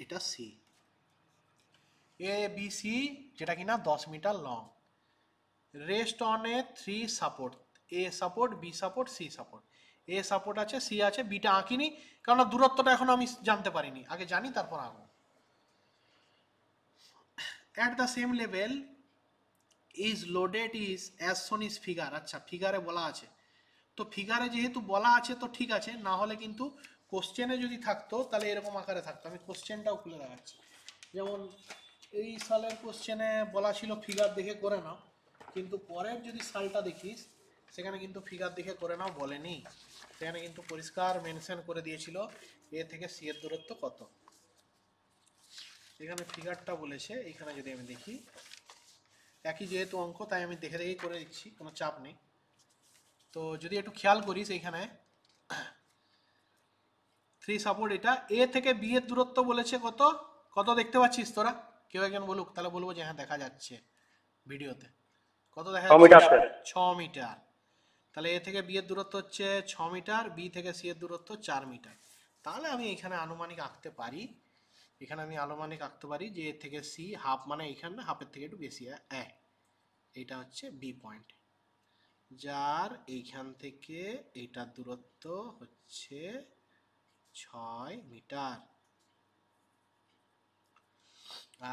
এটা সি, এ বি সি যেটা কিনা 10 metre long, rest on a 3 support, A support, B support, C support. A support আছে, সি আছে, বিটা আঁকিনি কারণ দূরত্বটা এখন আমি জানতে পারিনি, আগে জানি তারপর আঁকবো। At the same level is loaded is as শোন ইজ ফিগার। আচ্ছা, ফিগারে বলা আছে, তো ফিগারে যেহেতু বলা আছে তো ঠিক আছে, না হলে কিন্তু কোশ্চেনে যদি থাকতো তাহলে এরকম আকারে থাকতো। আমি কোশ্চেনটাও খুলে দেখাচ্ছি, যেমন এই সালের কোশ্চেনে বলা ছিল ফিগার দেখে করে নাও, কিন্তু পরের যদি সালটা দেখিস সেখানে কিন্তু ফিগার দেখে করে নাও বলেনি, সেখানে কিন্তু পরিষ্কার মেনশন করে দিয়েছিল এ থেকে সি এর দূরত্ব কত। এখানে ফিগারটা বলেছে, এখানে যদি আমি দেখি, একই যেহেতু অঙ্ক তাই আমি দেখে দেখেই করে দিচ্ছি, কোনো চাপ নেই। তো যদি একটু খেয়াল করিস, এইখানে 3 সাপোর্ট, এটা এ থেকে বি এর দূরত্ব বলেছে কত, কত দেখতে পাচ্ছিস তোরা? কেউ একজন বলুক, তাহলে বলবো যে হ্যাঁ দেখা যাচ্ছে ভিডিওতে। কত দেখা যাচ্ছে? 6 মিটার। তাহলে এ থেকে বি এর দূরত্ব হচ্ছে 6 মিটার, বি থেকে সি এর দূরত্ব 4 মিটার। তাহলে আমি এখানে আনুমানিক আঁকতে পারি, এখানে আমি আনুমানিক আঁকতে পারি যে এ থেকে সি হাফ, মানে এখানে হাফের থেকে একটু বেশি, এইটা হচ্ছে বি পয়েন্ট, যার এইখান থেকে এইটার দূরত্ব হচ্ছে 6 মিটার,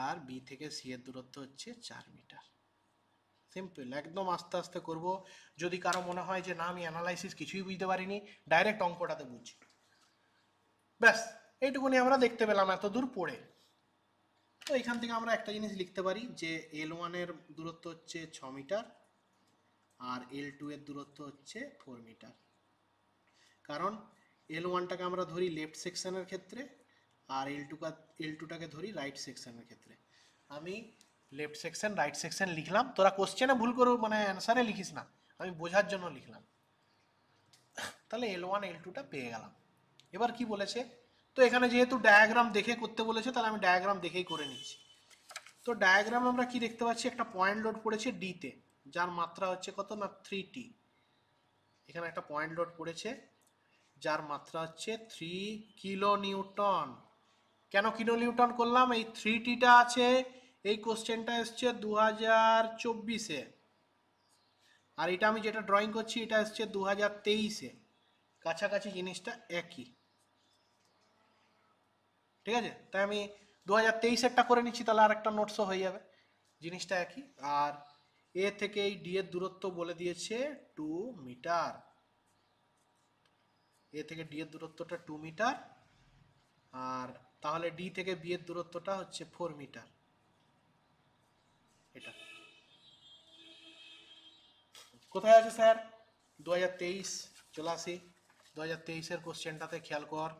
আর বি থেকে সি এর দূরত্ব হচ্ছে 4 মিটার। সিম্পল, একদম আস্তে আস্তে করব। যদি কারো মনে হয় যে না আমি অ্যানালাইসিস কিছুই বুঝতে পারিনি, ডাইরেক্ট অঙ্কটাতে বুঝছি, ব্যাস এইটুকুনি আমরা দেখতে পেলাম এত দূর পড়ে। তো এখান থেকে আমরা একটা জিনিস লিখতে পারি যে L1 এর দূরত্ব হচ্ছে 6 মিটার, আর L2 এর দূরত্ব হচ্ছে 4 মিটার। কারণ L1টাকে আমরা ধরি লেফট সেকশনের ক্ষেত্রে, আর L2টাকে ধরি রাইট সেকশনের ক্ষেত্রে। আমি লেফট সেকশন রাইট সেকশন লিখলাম, তোরা কোশ্চেনে ভুল করো, মানে অ্যান্সারে লিখিস না, আমি বোঝার জন্য লিখলাম। তাহলে L1 L2টা পেয়ে গেলাম। এবার কি বলেছে, তো এখানে যেহেতু ডায়াগ্রাম দেখে করতে বলেছে তাহলে আমি ডায়াগ্রাম দেখেই করে নিচ্ছি। তো ডায়াগ্রাম আমরা কি দেখতে পাচ্ছি, একটা পয়েন্ট লোড পড়েছে ডিতে, যার মাত্রা হচ্ছে কত না 3t। এখানে একটা পয়েন্ট লোড পড়েছে যার মাত্রা হচ্ছে 3 কিলো নিউটন। কেন কিলো নিউটন করলাম, এই 3tটা আছে, এই কোশ্চেনটা এসছে 2024-এ, আর এটা আমি যেটা ড্রয়িং করছি এটা এসছে 2023-এ, কাছাকাছি জিনিসটা একই। ঠিক আছে, তাই আমি 2023-এরটা করে নিচ্ছি, তাহলে আর একটা নোটসও হয়ে যাবে, জিনিসটা একই। আর এ থেকে এই ডি এর দূরত্ব বলে দিয়েছে 2 মিটার, এ থেকে ডি এর দূরত্বটা 2 মিটার, আর তাহলে ডি থেকে বি এর দূরত্বটা হচ্ছে 4 মিটার। এটা কোথায় আছে স্যার, 2023, চলে আসি 2023-এর কোশ্চেনটাতে, খেয়াল কর।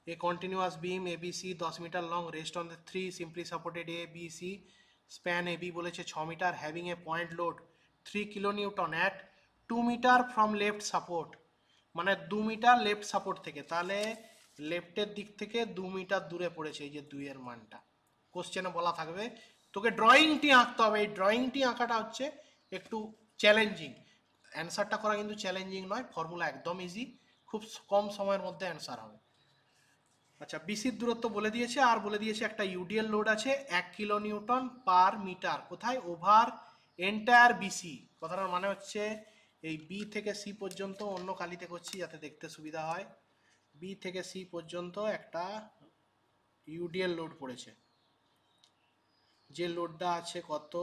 A continuous beam ABC 10 metre long rest on the 3 simply supported ABC span AB বলেছে 6 metre, having a point load 3 kilo newton at 2 metre from left support, মানে 2 মিটার লেফট সাপোর্ট থেকে, তাহলে লেফটের দিক থেকে 2 মিটার দূরে পড়েছে, এই যে 2 এর মানটা কোশ্চেনে বলা থাকবে, তোকে ড্রয়িংটি আঁকতে হবে। এই ড্রয়িংটি আঁকাটা হচ্ছে একটু চ্যালেঞ্জিং, অ্যান্সারটা করা কিন্তু চ্যালেঞ্জিং নয়, ফর্মুলা একদম ইজি, খুব কম সময়ের মধ্যে অ্যান্সার হবে। আচ্ছা, বিসির দূরত্ব বলে দিয়েছে, আর বলে দিয়েছে একটা ইউডিএল লোড আছে 1 কিলো নিউটন পার মিটার, কোথায়, ওভার এন্টায়ার বিসি। কথাটার মানে হচ্ছে এই বি থেকে সি পর্যন্ত, অন্য কালিতে করছি যাতে দেখতে সুবিধা হয়, বি থেকে সি পর্যন্ত একটা ইউডিএল লোড পড়েছে, যে লোডটা আছে কত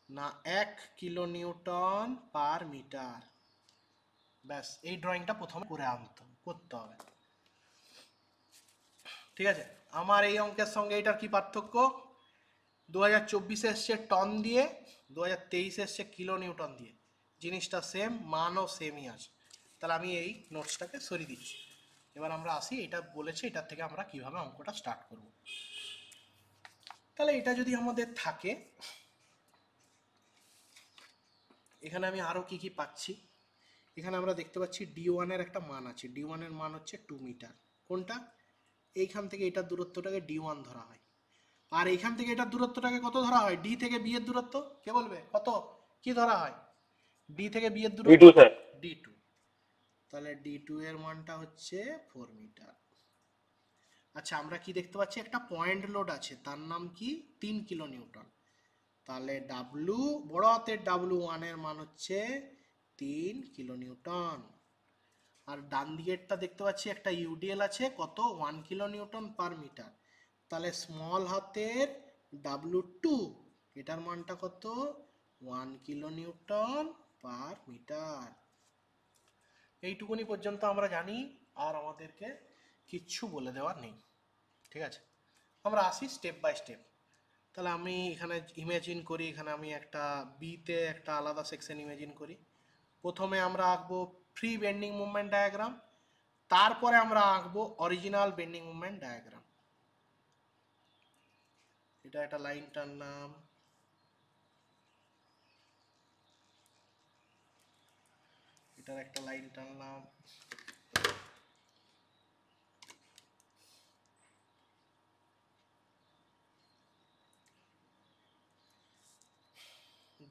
না 1 কিলো নিউটন পার মিটার। ব্যাস, এই ড্রয়িংটা প্রথমে করে করতে হবে। ঠিক আছে, আমার এই অঙ্কের সঙ্গে এটার কি পার্থক্য, 2024-এ এসছে টন দিয়ে, 2023-এ এসছে কিলো নিউটন দিয়ে, জিনিসটা সেম, মানও সেমই আছে, তাহলে আমি এই নোটসটাকে সরিয়ে দিচ্ছি। এবার আমরা আসি, এটা বলেছে এটার থেকে আমরা কিভাবে অঙ্কটা স্টার্ট করব। তাহলে এটা যদি আমাদের থাকে, এখানে আমি আরো কি কি পাচ্ছি, এখানে আমরা দেখতে পাচ্ছি D1 এর একটা মান আছে, D1 এর মান হচ্ছে 2 মিটার, কোনটা, এইখান থেকে এটার দূরত্বটাকে D1 ধরা হয়, আর এইখান থেকে এটার দূরত্বটাকে কত ধরা হয়, ডি থেকে বি এর দূরত্ব, কে বলবে কত, কি ধরা হয়, ডি থেকে বি এর দূরত্ব D2 স্যার। D2, তাহলে D2 এর মানটা হচ্ছে 4 মিটার। আচ্ছা, আমরা কি দেখতে পাচ্ছি, একটা পয়েন্ট লোড আছে, তার নাম কি 3 কিলো নিউটন, তাহলে ডাব্লু, বড় হাতের W1 এর মান হচ্ছে 3 কিলো নিউটন, আর ডান দিকেরটা দেখতে পাচ্ছি একটা ইউডিএল আছে কত 1 কিলো নিউটন পার মিটার, তাহলে স্মল হাতের W2 এটার মানটা কত 1 কিলো নিউটন পার মিটার। এইটুকুনি পর্যন্ত আমরা জানি, আর আমাদেরকে কিচ্ছু বলে দেওয়ার নেই। ঠিক আছে, আমরা আসি স্টেপ বাই স্টেপ। তাহলে আমি এখানে ইমেজিন করি, এখানে আমি একটা বিতে একটা আলাদা সেকশন ইমেজিন করি। প্রথমে আমরা আঁকবো ফ্রি বেন্ডিং মুভমেন্ট ডায়াগ্রাম, তারপরে আমরা আঁকবো অরিজিনাল বেন্ডিং মুভমেন্ট ডায়াগ্রাম। এটা একটা লাইন টানলাম, এটার একটা লাইন টানলাম,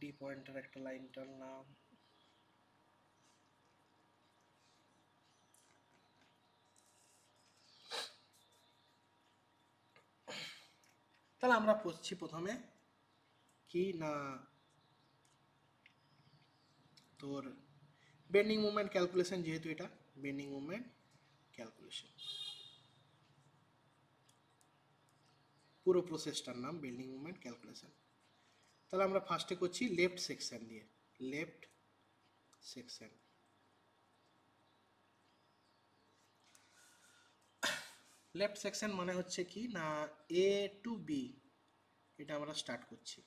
ডি পয়েন্টের একটা লাইন টানলাম, তাহলে আমরা পড়ছি প্রথমে কি না তোর বেন্ডিং মুভমেন্ট ক্যালকুলেশন, যেহেতু এটা বেন্ডিং মুভমেন্ট ক্যালকুলেশন, পুরো প্রসেসটার নাম বেন্ডিং মুভমেন্ট ক্যালকুলেশন। তাহলে আমরা ফার্স্টে করছি লেফট সেকশন দিয়ে, লেফট সেকশন, লেফট সেকশন মানে হচ্ছে কি না এ টু বি, এটা আমরা স্টার্ট করছি।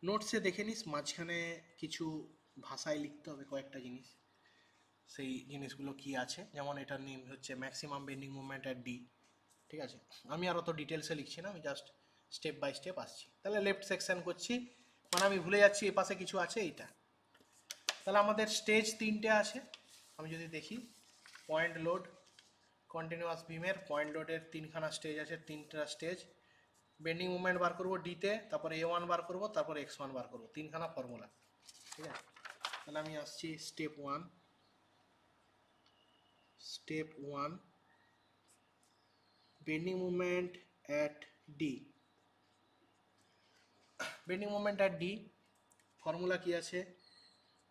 নোটসে দেখে নিস, মাঝখানে কিছু ভাষায় লিখতে হবে কয়েকটা জিনিস, সেই জিনিসগুলো কি আছে, যেমন এটার নেম হচ্ছে maximum bending movement at D. ঠিক আছে, আমি আর অত ডিটেলসে লিখছি না, আমি জাস্ট স্টেপ বাই স্টেপ আসছি। তাহলে লেফট সেকশন করছি, মানে আমি ভুলে যাচ্ছি এ পাশে কিছু আছে এইটা। তাহলে আমাদের স্টেজ 3টে আছে, আমি যদি দেখি পয়েন্ট লোড কন্টিনিউয়াস বিমের পয়েন্ট লোডের তিনখানা স্টেজ আছে, তিনটা স্টেজ। বেন্ডিং মুভমেন্ট বার করবো ডিতে, তারপরে A1 বার করবো, তারপরে X1 বার করবো, তিনখানা ফর্মুলা। ঠিক আছে, তাহলে আমি আসছি step 1। Step 1 bending movement at D. Bending movement at D formula কি আছে?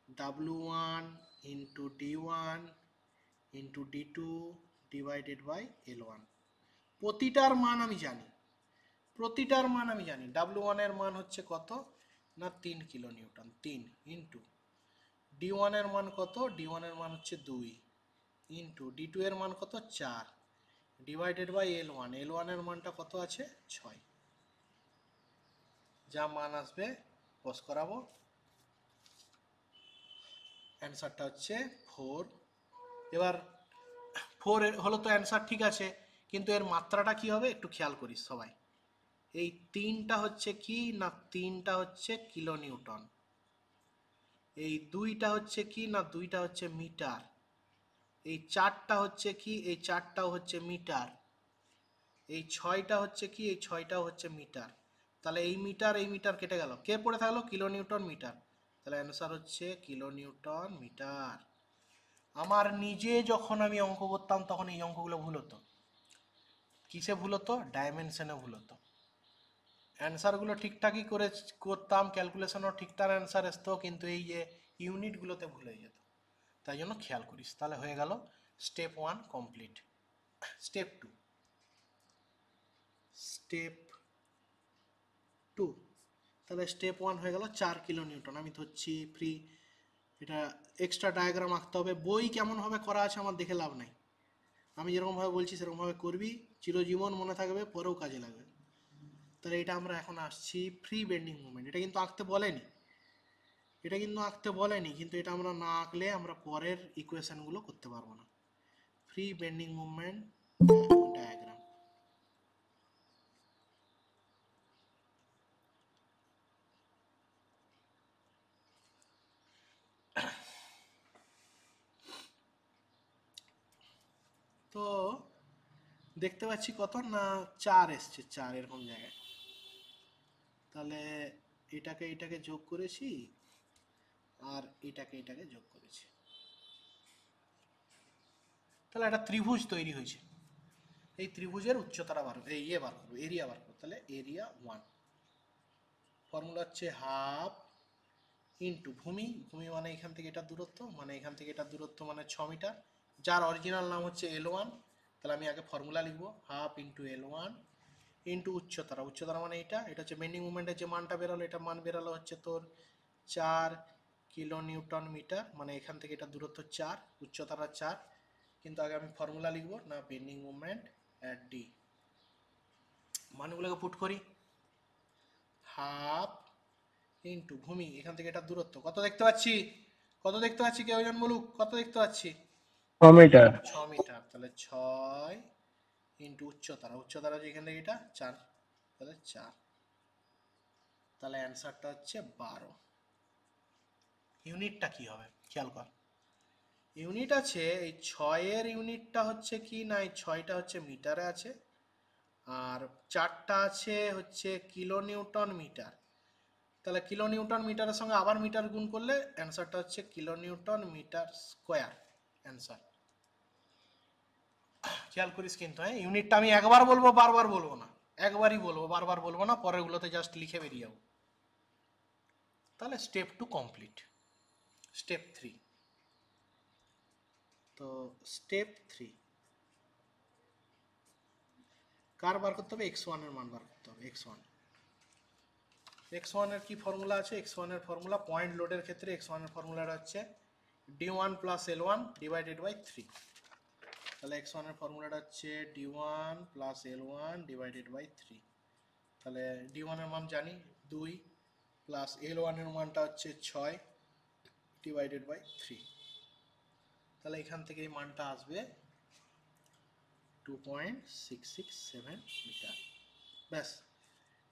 W1 into D1 into D2 divided by L1। প্রতিটার মান আমি জানি, W1 এর মান হচ্ছে কত না 3 কিলো নিউটন, 3 ইন্টু D1 এর মান কত? D1 এর মান হচ্ছে 2 ইন্টু D2 এর মান কত? 4 ডিভাইডেড বাই L1। L1 এর মানটা কত আছে? 6। যা মান আসবে বস করাবো। অ্যান্সারটা হচ্ছে 4। এবার 4 হলো তো অ্যান্সার, ঠিক আছে, কিন্তু এর মাত্রাটা কি হবে একটু খেয়াল করিস সবাই। এই 3টা হচ্ছে কি না 3টা হচ্ছে কিলো নিউটন, এই 2টা হচ্ছে কি না 2টা হচ্ছে মিটার, এই 4টা হচ্ছে কি, এই 4টাও হচ্ছে মিটার, এই 6টা হচ্ছে কি, এই 6টাও হচ্ছে মিটার। তাহলে এই মিটার কেটে গেল, কে পড়ে থাকলো? Kilo newton metre. তাহলে অ্যান্সার হচ্ছে কিলো নিউটন মিটার। আমার নিজে যখন আমি অঙ্ক করতাম তখন এই অঙ্কগুলো ভুল হতো। কিসে ভুল হতো? ডাইমেনশনে ভুল হতো। অ্যান্সারগুলো ঠিকঠাকই করে করতাম, ক্যালকুলেশনও ঠিকঠাক অ্যান্সার আসতো, কিন্তু এই যে ইউনিটগুলোতে ভুল হয়ে যেত। তাই জন্য খেয়াল করিস। তাহলে হয়ে গেল স্টেপ 1 কমপ্লিট। স্টেপ 2 তাহলে স্টেপ 1 হয়ে গেল 4 কিলো নিউটন। আমি ধরছি ফ্রি, এটা এক্সট্রা ডায়াগ্রাম আঁকতে হবে। বই কেমনভাবে করা আছে আমার দেখে লাভ নাই, আমি যেরকমভাবে বলছি সেরকমভাবে করবি, চিরজীবন মনে থাকবে, পরেও কাজে লাগবে। তাহলে এটা আমরা এখন আসছি ফ্রি বেন্ডিং মুভমেন্ট। এটা কিন্তু আঁকতে বলেনি, কিন্তু এটা আমরা না আঁকলে আমরা পরের ইকুয়েশনগুলো করতে পারবো না। Free bending movement diagram. তো দেখতে পাচ্ছি কত না 4 এসছে, 4 এরকম জায়গায়। তাহলে এটাকে যোগ করেছি আর এটাকে যোগ করেছি, তাহলে একটা ত্রিভুজ তৈরি হয়েছে। এই ত্রিভুজের উচ্চতাটা বার করবো, এরিয়া বার করবো। তাহলে এরিয়া 1 ফর্মুলা হচ্ছে হাফ ইন্টু ভূমি মানে এখান থেকে এটা দূরত্ব, মানে এখান থেকে এটা দূরত্ব মানে 6 মিটার, যার অরিজিনাল নাম হচ্ছে L1। তাহলে আমি আগে ফর্মুলা লিখবো, হাফ ইন্টু L1 ইন্টু উচ্চতারা মানে এটা হচ্ছে বেন্ডিং মুভমেন্টের যে মানটা বেরোলো, এটা মান বেরোলো হচ্ছে তোর 4 কিলো নিউটন মিটার, মানে এখান থেকে এটা দূরত্ব 4, উচ্চতাটা 4। কিন্তু আগে আমি ফর্মুলা লিখবো না বেন্ডিং মুভমেন্ট অ্যাট ডি। মানগুলোকে পুট করি, হাফ ইন্টু ভূমি, এখান থেকে এটা দূরত্ব কত দেখতে পাচ্ছি, কেউ একজন বলুক কত দেখতে পাচ্ছি? 6 মিটার। 6 মিটার। তাহলে 6 ইন্টু উচ্চতারা যে এখান থেকে এটা 4, তাহলে 4। তাহলে অ্যান্সারটা হচ্ছে 12। ইউনিটটা কি হবে খেয়াল কর, ইউনিট আছে এই 6 এর ইউনিটটা হচ্ছে কি না, এই 6টা হচ্ছে মিটারে আছে, আর 4টা আছে হচ্ছে কিলো নিউটন মিটার। তাহলে কিলো নিউটন মিটারের সঙ্গে আবার মিটার গুণ করলে অ্যান্সারটা হচ্ছে kilo newton metre square answer. খেয়াল করিস কিন্তু, হ্যাঁ, ইউনিটটা আমি একবার বলবো, বারবার বলবো না, একবারই বলবো, বারবার বলবো না, পরেরগুলোতে জাস্ট লিখে বেরিয়ে যাবো। তাহলে স্টেপ 2 কমপ্লিট। স্টেপ 3, তো স্টেপ 3 কার বার করতে হবে? x1 এর মান বার করতে হবে। x1 এর কি ফর্মুলা আছে? x1 এর ফর্মুলা পয়েন্ট লোডের ক্ষেত্রে x1 এর ফর্মুলাটা হচ্ছে d1 plus L1 divided by 3। তাহলে x1 এর ফর্মুলাটা হচ্ছে d1 plus L1 divided by 3। তাহলে d1 এর মান জানি 2 প্লাস L1 এর মানটা হচ্ছে 6 ডিভাইডেড বাই 3। তাহলে এখান থেকে এই মানটা আসবে 2.667 মিটার। ব্যাস,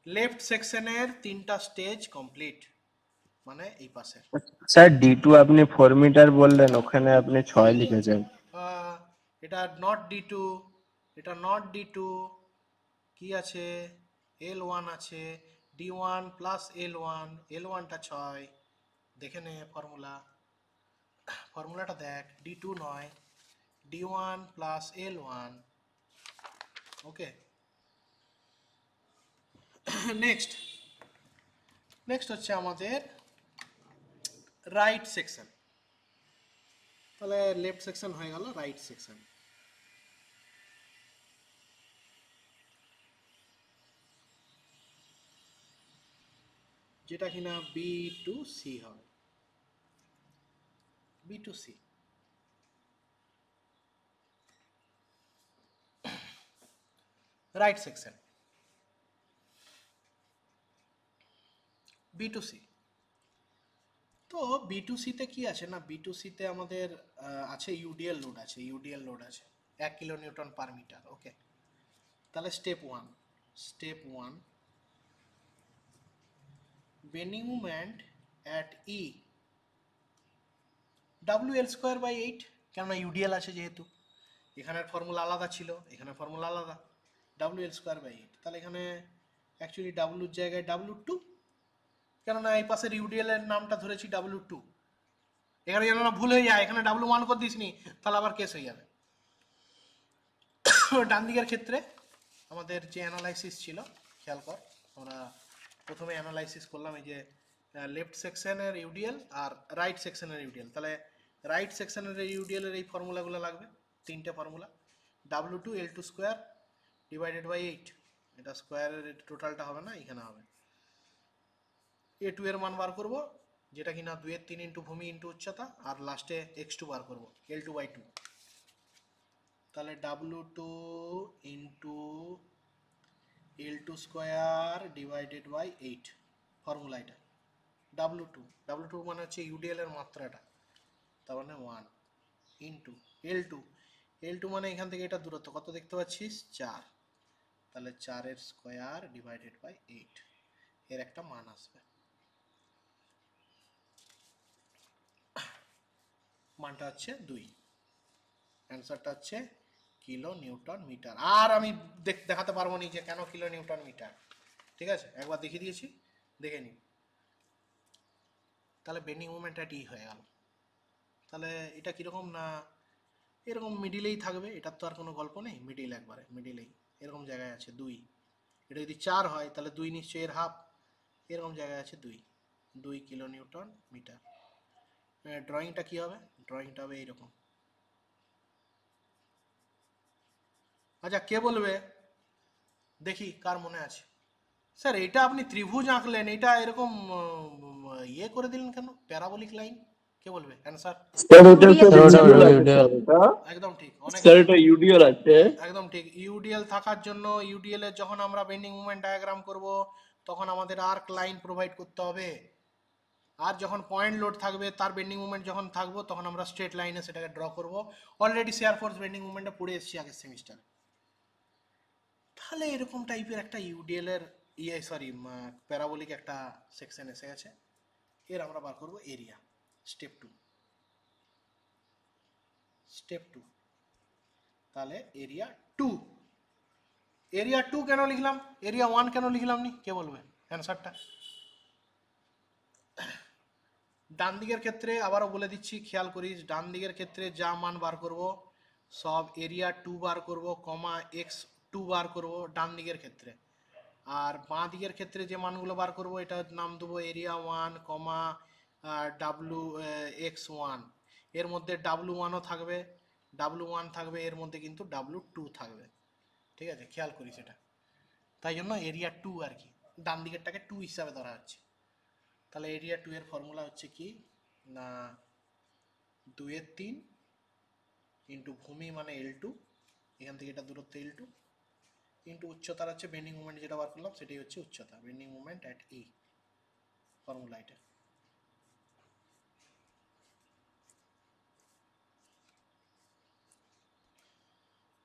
লেফট সেকশনের 3টা স্টেজ কমপ্লিট। মানে এই পাশে। স্যার D2 আপনি 4 মিটার বললেন, ওখানে আপনি 6 লিখেছেন। এটা নট D2, এটা নট D2, কি আছে L1 আছে, D1 প্লাস L1, L1টা 6, দেখে নে ফর্মুলাটা দেখ, D2 নয়, D1 প্লাস L1। ওকে, নেক্সট হচ্ছে আমাদের রাইট সেকশন। তাহলে লেফট সেকশন হয়ে গেল, রাইট সেকশন। যেটা কিনা B2C হবে, B2C। Right section B2C। তো B2C তে কি আছে না, B2C তে আমাদের আছে ইউডিএল লোড আছে, ইউডিএল লোড আছে 1 কিলো নিউটন পার মিটার। ওকে, তাহলে step one bending moment at E WL²/8, কেননা ইউডিএল আছে যেহেতু, এখানের ফর্মুলা আলাদা ছিল, এখানে ফর্মুলা আলাদা, WL²/8। তাহলে এখানে অ্যাকচুয়ালি ডাব্লুর জায়গায় W2, কেননা এই পাশের ইউডিএল এর নামটা ধরেছি W2, এখানে যেন না ভুল হয়ে যায়, এখানে W1 করে দিসনি, তাহলে আবার কেস হয়ে যাবে। ডান দিকের ক্ষেত্রে আমাদের যে অ্যানালাইসিস ছিল, খেয়াল কর, আমরা প্রথমে অ্যানালাইসিস করলাম এই যে লেফট সেকশনের ইউডিএল আর রাইট সেকশনের ইউডিএল। তাহলে রাইট সেকশনের ইউডিএল এর এই ফর্মুলাগুলো লাগবে, তিনটে ফর্মুলা, W2 L2² / 8, এটা স্কোয়ারের টোটালটা হবে না, এখানে হবে। A2 এর মান বার করব, যেটা কিনা 2/3 ইন্টু ভূমি ইন্টু উচ্চতা, আর লাস্টে x2 বার করব, L2/2। তাহলে W2 ইন্টু L2² / 8, ফর্মুলা এটা। W2 মানে হচ্ছে ইউডিএল এর মাত্রাটা, তার মানে 1 ইন্টু L2 মানে এখান থেকে এটা দূরত্ব কত দেখতে পাচ্ছিস, 4, তাহলে 4 এর স্কয়ার / 8, এর একটা মান আসবে, মানটা হচ্ছে 2, অ্যান্সারটা হচ্ছে কিলো নিউটন মিটার। আর আমি দেখাতে পারবো না যে কেন কিলো নিউটন মিটার, ঠিক আছে, একবার দেখিয়ে দিয়েছি, দেখে নিন। তাহলে বেন্ডিং মোমেন্ট এট E হয়ে গেল। তাহলে এটা কিরকম না, এরকম মিডিলেই থাকবে, এটার তো আর কোনো গল্প নেই, মিডিল, একবারে মিডিলেই এরকম জায়গায় আছে 2। এটা যদি 4 হয় তাহলে 2 নিশ্চয়ই এর হাফ, এরকম জায়গায় আছে 2 কিলো নিউটন মিটার। ড্রয়িংটা কি হবে, ড্রয়িংটা হবে এইরকম। আচ্ছা, কে বলবে, দেখি কার মনে আছে, স্যার এটা আপনি ত্রিভুজ আঁকলেন, এটা এরকম ইয়ে করে দিলেন কেন, প্যারাবোলিক লাইন, কে বলবে অ্যান্সার? একদম ঠিক, অনেক ইউডিএল আছে। একদম ঠিক। ইউডিএল থাকার জন্য, ইউডিএল এর যখন আমরা বেন্ডিং মোমেন্ট ডায়াগ্রাম করব, তখন আমাদের আর্ক লাইন প্রোভাইড করতে হবে, আর যখন পয়েন্ট লোড থাকবে, তার বেন্ডিং মোমেন্ট যখন থাকবো, তখন আমরা স্ট্রেট লাইনে সেটাকে ড্র করব। অলরেডি শেয়ার ফোর্স বেন্ডিং মোমেন্টে পড়ে এসেছি আগের সেমিস্টারে। তাহলে এরকম টাইপের একটা ইউডিএল এর প্যারাবোলিক একটা সেকশন এসে গেছে, এর আমরা বার করব এরিয়া। স্টেপ টু, তাহলে এরিয়া 2 কেন লিখলাম, এরিয়া 1 কেন লিখলাম নি, কে বলবে অ্যান্সারটা? ডান দিকের ক্ষেত্রে আবারও বলে দিচ্ছি, খেয়াল করিস, ডান দিকের ক্ষেত্রে যা মান বার করব সব এরিয়া 2 বার করব, কমা x2 বার করব ডান দিকের ক্ষেত্রে। আর বাঁ দিকের ক্ষেত্রে যে মানগুলো বার করব, এটা নাম দেবো এরিয়া 1, কমা x1। এর মধ্যে W1ও থাকবে, W1 থাকবে, এর মধ্যে কিন্তু W2 থাকবে, ঠিক আছে, খেয়াল করিস এটা। তাই জন্য এরিয়া 2 আর কি, ডান দিকেরটাকে 2 হিসাবে ধরা হচ্ছে। তাহলে এরিয়া 2 এর ফর্মুলা হচ্ছে কি না, 2/3 ইন্টু ভূমি মানে L2, এখান থেকে এটা দূরত্ব L2, ইন্টু উচ্চতার হচ্ছে বেন্ডিং মোমেন্ট যেটা বার করলাম, সেটাই হচ্ছে উচ্চতা, bending moment at E, formula এটা।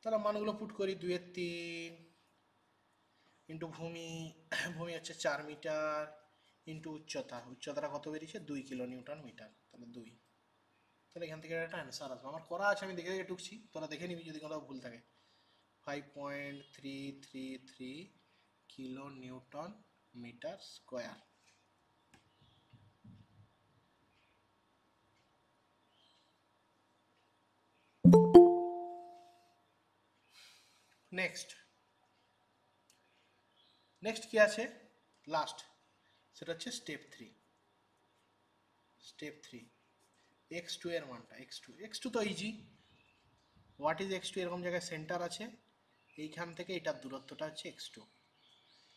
তাহলে মানগুলো পুট করি, 2/3 ইন্টু ভূমি হচ্ছে 4 মিটার, ইন্টু উচ্চতাটা কত বেরিয়েছে 2 কিলো নিউটন মিটার, তাহলে 2। তাহলে এখান থেকে একটা অ্যান্সার আসবে। আমার করা আছে, আমি দেখে দেখে টুকছি, তোরা দেখে নিবি যদি কোথাও ভুল থাকে। 5.333 kilo newton metre square. Next কি আছে লাস্ট, সেটা হচ্ছে স্টেপ 3। x2 এর মানটা, x2 তো ইজি। What is x2? এরকম জায়গায় সেন্টার আছে, এইখান থেকে এটার দূরত্বটা হচ্ছে x2।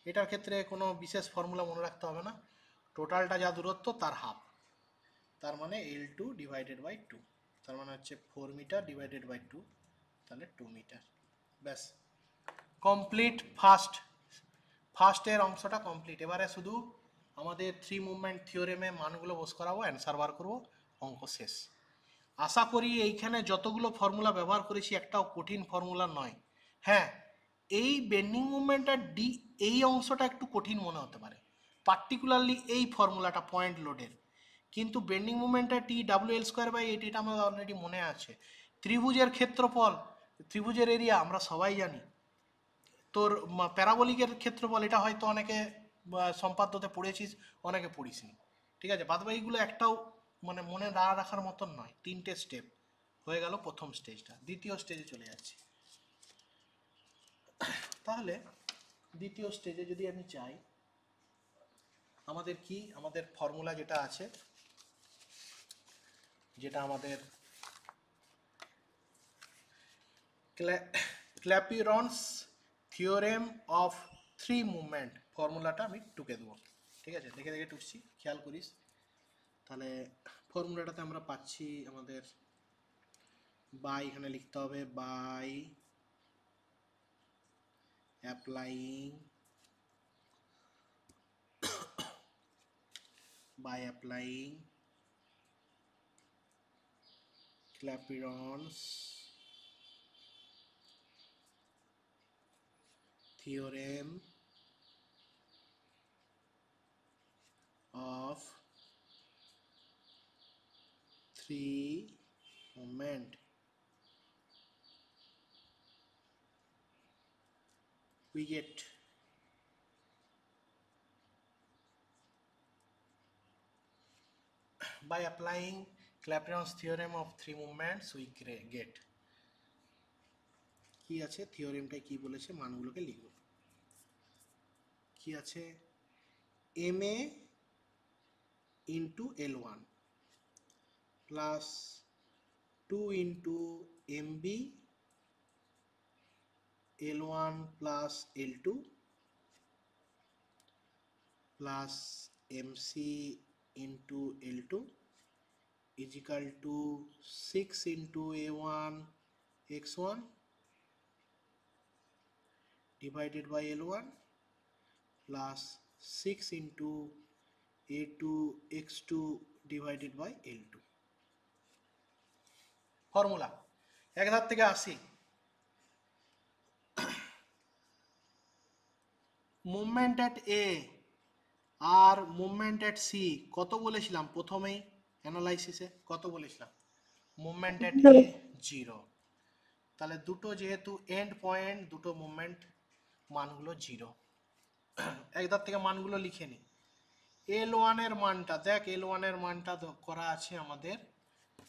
এটার ক্ষেত্রে কোনো বিশেষ ফর্মুলা মনে রাখতে হবে না, টোটালটা যা দূরত্ব তার হাফ, তার মানে L2 ডিভাইডেড বাই 2, তার মানে হচ্ছে 4 মিটার ডিভাইডেড বাই 2, তাহলে 2 মিটার। ব্যাস, কমপ্লিট ফার্স্টের অংশটা কমপ্লিট। এবারে শুধু আমাদের 3 মুভমেন্ট থিওরেমে মানগুলো বস করাবো, অ্যান্সার বার করবো, অঙ্ক শেষ। আশা করি এইখানে যতগুলো ফর্মুলা ব্যবহার করেছি একটাও কঠিন ফর্মুলা নয়। হ্যাঁ, এই বেন্ডিং মুভমেন্টটা এই অংশটা একটু কঠিন মনে হতে পারে, পার্টিকুলারলি এই ফর্মুলাটা পয়েন্ট লোডের, কিন্তু বেন্ডিং মুভমেন্টটা T/WL²/8 এটা আমাদের অলরেডি মনে আছে। ত্রিভুজের ক্ষেত্রফল, ত্রিভুজের এরিয়া আমরা সবাই জানি। তোর প্যারাবলিকের ক্ষেত্রফল এটা হয়তো অনেকে সম্পাদ্যতে পড়েছিস, অনেকে পড়িসনি। ঠিক আছে, বাদবাকিগুলো একটাও মানে মনে না রাখার মতন নয়। 3টে স্টেপ হয়ে গেল প্রথম স্টেজটা। দ্বিতীয় স্টেজে চলে যাচ্ছি। তাহলে দ্বিতীয় স্টেজে যদি আমি চাই, আমাদের কি, আমাদের ফর্মুলা যেটা আছে, যেটা আমাদের ক্ল্যাপিরনস থিওরেম অফ 3 মুভমেন্ট, ফর্মুলাটা আমি টুকে দেবো। ঠিক আছে, দেখে দেখে টুকছি, খেয়াল করিস। তাহলে ফর্মুলাটাতে আমরা পাচ্ছি আমাদের বাই, এখানে লিখতে হবে by applying Clapeyron's theorem of 3 moment, we get by applying Clapeyron's theorem of 3 moments we get কি আছে, থিওরেমটা কি বলেছে, মানগুলোকে লিখব। কি আছে, ma into L1 plus 2 into mb L1 plus L2 plus mc into L2 is equal to 6 into A1 x1 divided by L1 plus 6 into A2 x2 divided by L2। Formula এক ধার থেকে আসি। মুভমেন্ট এট এ আর মুভমেন্ট এট সি কত বলেছিলাম প্রথমেই অ্যানালাইসিসে, কত বলেছিলাম? মুভমেন্ট এট এ 0, তাহলে দুটো যেহেতু এন্ড পয়েন্ট, দুটো মুভমেন্ট মানগুলো 0। এক ধার থেকে মানগুলো লিখে নি। L1 এর মানটা দেখ, L1 এর মানটা করা আছে আমাদের,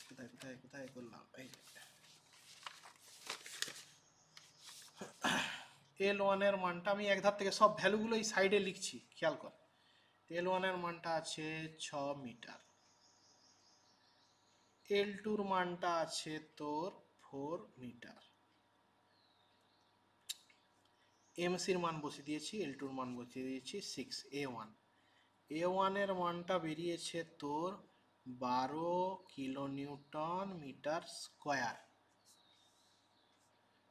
কোথায় কোথায় করলাম, এই L1 এর মানটা আমি এক ধার থেকে সব ভ্যালুগুলো এই সাইডে লিখছি, খেয়াল কর। L1 এর মানটা আছে 6 মিটার, L2 এর মানটা আছে তোর 4 মিটার, MC এর মান বসিয়ে দিয়েছি, L2 এর মান বসিয়ে দিয়েছি 6। A1 এর মানটা বেরিয়েছে তোর 12 kilo newton metre square.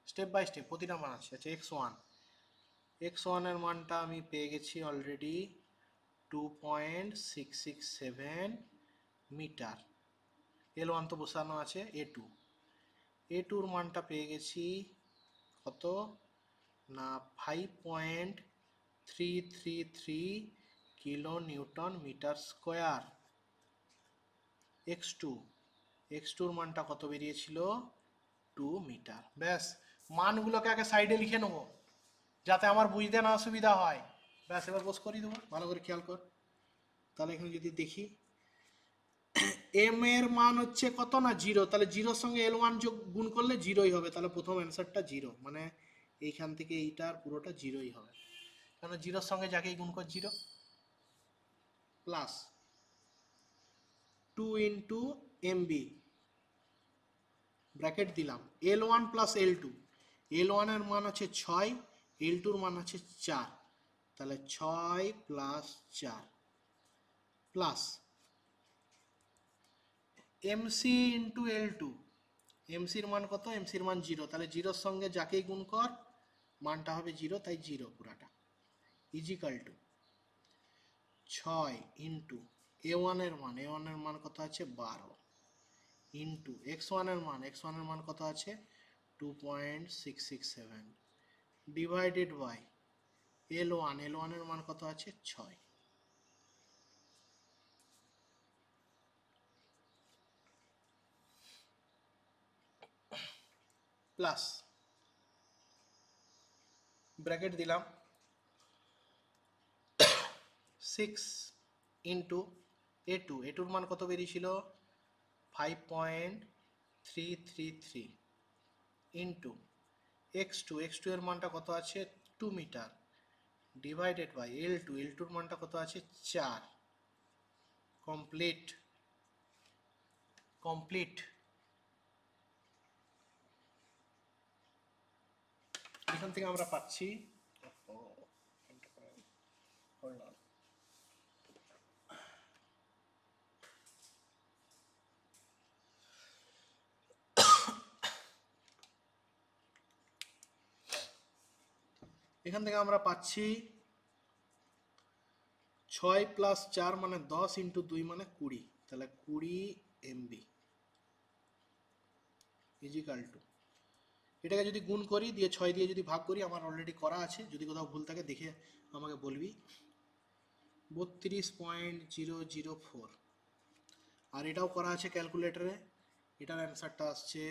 Step by step প্রতিটা মান আছে। আচ্ছা, x1 এর মানটা আমি পেয়ে গেছি অলরেডি 2.667 মিটার। L1 তো বসানো আছে। A2 এর মানটা পেয়ে গেছি কত না 5.333 kilo newton metre square. x2 এর মানটা কত বেরিয়েছিল? 2 মিটার। ব্যাস, মানগুলোকে আগে সাইডে লিখে নেবো যাতে আমার বুঝতে না অসুবিধা হয়। ব্যাস, এবার বস করিয়ে দেবো, ভালো করে খেয়াল কর। তাহলে এখানে যদি দেখি এম এর মান হচ্ছে কত না 0, তাহলে 0-র সঙ্গে L1 যোগ গুণ করলে 0ই হবে, তাহলে প্রথম অ্যান্সারটা 0, মানে এইখান থেকে এইটার পুরোটা 0ই হবে, কারণ 0-র সঙ্গে যাকেই গুণ কর 0, প্লাস 2 ইন্টু MB ব্র্যাকেট দিলাম L1 প্লাস L2। L1 এর মান হচ্ছে 6, L2 এর মান হচ্ছে 4, তাহলে 6 plus 4 plus MC into L2। MC এর মান কত? MC এর মান 0, তাহলে 0-র সঙ্গে যাকেই গুণ কর মানটা হবে 0, তাই 0 পুরাটা, ইজিক্যাল টু 6 ইন্টু A1 এর মান কত আছে? 12 ইন্টু x1 এর মান কত আছে? 2.667 ডিভাইডেড বাই L1 এর মান কত আছে? 6। প্লাস ব্র্যাকেট দিলাম 6 ইন্টু A2 এর মান কত বেরিয়েছিল? 5.333 ইন্টু x2 এর মানটা কত আছে? 2 মিটার ডিভাইডেড বাই L2 এর মানটা কত আছে? 4। কমপ্লিট। এখান থেকে আমরা পাচ্ছি এখান থেকে আমরা পাচ্ছি 6 প্লাস 4 মানে 10 ইন্টু 2 মানে 20, তাহলে 20 MB ইজিক্যাল টু, এটাকে যদি গুণ করি দিয়ে 6 দিয়ে যদি ভাগ করি, আমার অলরেডি করা আছে, যদি কোথাও ভুল থাকে দেখে আমাকে বলবি, 32.004, আর এটাও করা আছে ক্যালকুলেটরে, এটার অ্যান্সারটা আসছে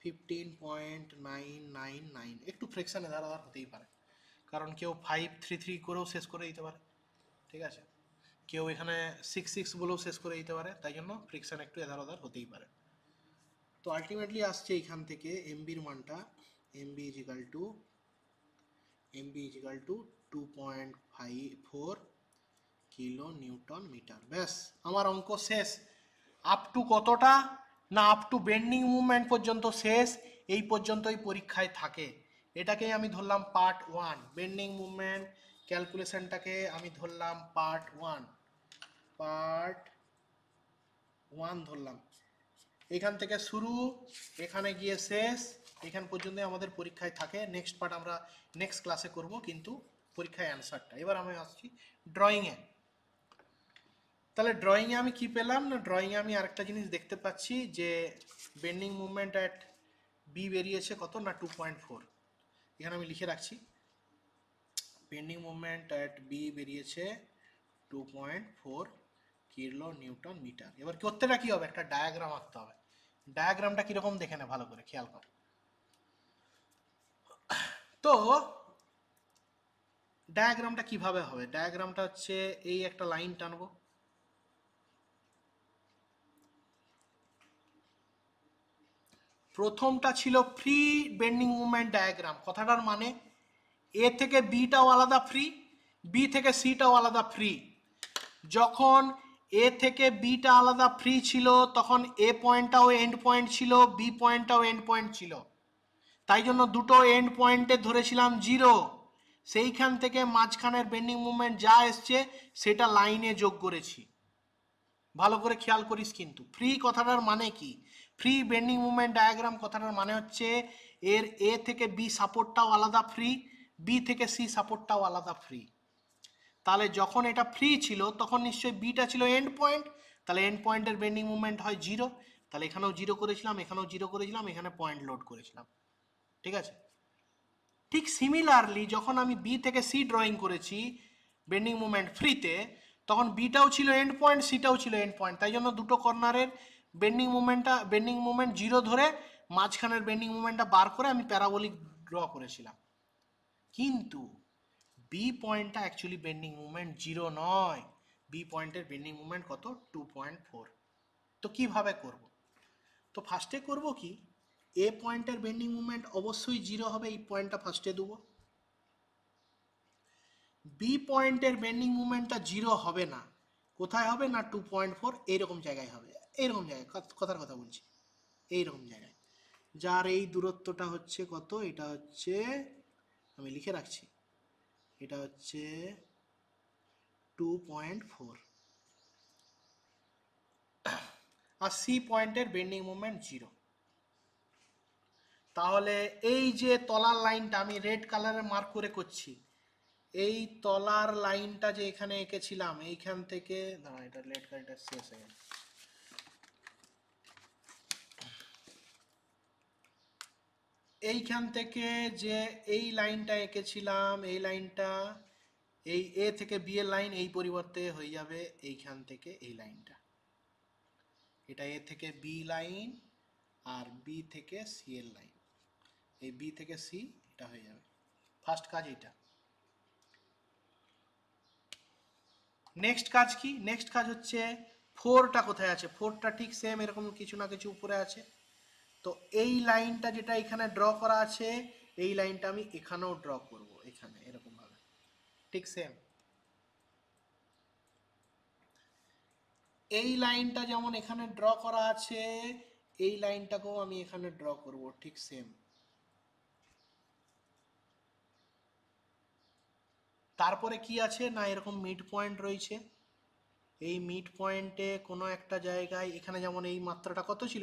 15.999। একটু ফ্র্যাকশানে ধারাধার হতেই পারে, কারণ কেউ 533 করেও শেষ করে দিতে পারে, ঠিক আছে, কেউ এখানে 66 বলেও শেষ করে দিতে পারে, তাই জন্য ফ্রিকশন একটু এধার হতেই পারে। তো আলটিমেটলি আসছে এখান থেকে এমবির মানটা, MB equal to 2.54 kilo newton metre. ব্যাস, আমার অঙ্ক শেষ। আপ টু কতটা না, আপ টু বেন্ডিং মুভমেন্ট পর্যন্ত শেষ, এই পর্যন্তই পরীক্ষায় থাকে। এটাকেই আমি ধরলাম পার্ট 1, বেন্ডিং মুভমেন্ট ক্যালকুলেশনটাকে আমি ধরলাম পার্ট 1 ধরলাম। এখান থেকে শুরু, এখানে গিয়ে শেষ, এখান পর্যন্ত আমাদের পরীক্ষায় থাকে। নেক্সট পার্ট আমরা নেক্সট ক্লাসে করব, কিন্তু পরীক্ষায় অ্যান্সারটা। এবার আমি আসছি ড্রয়িংয়ে। তাহলে ড্রয়িংয়ে আমি কি পেলাম না, ড্রয়িংয়ে আমি আরেকটা জিনিস দেখতে পাচ্ছি যে বেন্ডিং মুভমেন্ট অ্যাট বি বেরিয়েছে কত না 2.4। এখানে আমি লিখে রাখছি, বেন্ডিং মুভমেন্ট অ্যাট বি বেরিয়েছে 2.4 কিলো নিউটন মিটার। এবার করতেটা কি হবে, একটা ডায়াগ্রাম আঁকতে হবে। ডায়াগ্রামটা কিরকম দেখে নে, ভালো করে খেয়াল কর। তো ডায়াগ্রামটা কিভাবে হবে, ডায়াগ্রামটা হচ্ছে এই একটা লাইন টানবো, প্রথমটা ছিল ফ্রি বেন্ডিং মুভমেন্ট ডায়াগ্রাম। কথাটার মানে এ থেকে বিটাও আলাদা ফ্রি, বি থেকে সিটাও আলাদা ফ্রি। যখন এ থেকে বিটা আলাদা ফ্রি ছিল তখন এ পয়েন্টটাও এন্ড পয়েন্ট ছিল, বি পয়েন্টটাও এন্ড পয়েন্ট ছিল, তাই জন্য দুটো এন্ড পয়েন্টে ধরেছিলাম 0। সেইখান থেকে মাঝখানের বেন্ডিং মুভমেন্ট যা এসছে সেটা লাইনে যোগ করেছি। ভালো করে খেয়াল করিস কিন্তু। ফ্রি কথাটার মানে কি, ফ্রি বেন্ডিং মুভমেন্ট ডায়াগ্রাম কথাটার মানে হচ্ছে এর এ থেকে বি সাপোর্টটাও আলাদা ফ্রি, বি থেকে সি সাপোর্টটাও আলাদা ফ্রি। তাহলে যখন এটা ফ্রি ছিল তখন নিশ্চয়ই বিটা ছিল এন্ড পয়েন্ট, তাহলে এন্ড পয়েন্টের বেন্ডিং মুভমেন্ট হয় 0, তাহলে এখানেও 0 করেছিলাম, এখানেও 0 করেছিলাম, এখানে পয়েন্ট লোড করেছিলাম, ঠিক আছে। ঠিক সিমিলারলি যখন আমি বি থেকে সি ড্রয়িং করেছি বেন্ডিং মুভমেন্ট ফ্রিতে, তখন বিটাও ছিল এন্ড পয়েন্ট, সিটাও ছিল এন্ড পয়েন্ট। তাই জন্য দুটো কর্নারের বেন্ডিং মুভমেন্ট 0 ধরে মাঝখানের বেন্ডিং মুভমেন্টটা বার করে আমি প্যারাবোলিক ড্র করেছিলাম। কিন্তু বি পয়েন্টটা অ্যাকচুয়ালি বেন্ডিং মুভমেন্ট 0 নয়, বি পয়েন্টের বেন্ডিং মুভমেন্ট কত 2.4। তো কিভাবে করব? তো ফার্স্টে করব কি, এ পয়েন্টের বেন্ডিং মুভমেন্ট অবশ্যই 0 হবে, এই পয়েন্টটা ফার্স্টে দেবো। বি পয়েন্টের বেন্ডিং মুভমেন্টটা 0 হবে না, কোথায় হবে না 2.4 এইরকম জায়গায় হবে, এইরকম জায়গায়, কথার কথা বলছি, এইরকম জায়গায়, যার এই দূরত্বটা হচ্ছে কত, এটা হচ্ছে, আমি লিখে রাখছি, এটা হচ্ছে 2.4। আর সি পয়েন্টের বেন্ডিং মুভমেন্ট 0। তাহলে এই যে তলার লাইনটা আমি রেড কালারে মার্ক করে করছি, এই তলার লাইনটা যে এখানে এঁকেছিলাম, এইখান থেকে, দাঁড়া এটা রেড কালারটা শেষ হয়ে গেছে, এইখান থেকে যে এই লাইনটা এঁকেছিলাম, এই লাইনটা, এই এ থেকে বি এর লাইন, এই পরিবর্তে হয়ে যাবে এইখান থেকে এই লাইনটা, এটা এ থেকে বি লাইন আর বি থেকে সি এর লাইন, এই বি থেকে সি এটা হয়ে যাবে। ফার্স্ট কাজ এটা। নেক্সট কাজ কি? নেক্সট কাজ হচ্ছে 4টা কোথায় আছে, 4টা ঠিক সেম এরকম কিছু না কিছু উপরে আছে। তো এই লাইনটা যেটা এখানে ড্র করা আছে, এই লাইনটা আমি এখানেও ড্র করব, এখানে এরকম ভাবে, ঠিক সেম। এই লাইনটা যেমন এখানে ড্র করা আছে, এই লাইনটাকেও আমি এখানে ড্র করব, ঠিক সেম। তারপরে কি আছে না, এরকম মিড পয়েন্ট রয়েছে, এই মিড পয়েন্টে কোনো একটা জায়গায়, এখানে যেমন এই মাত্রাটা কত ছিল,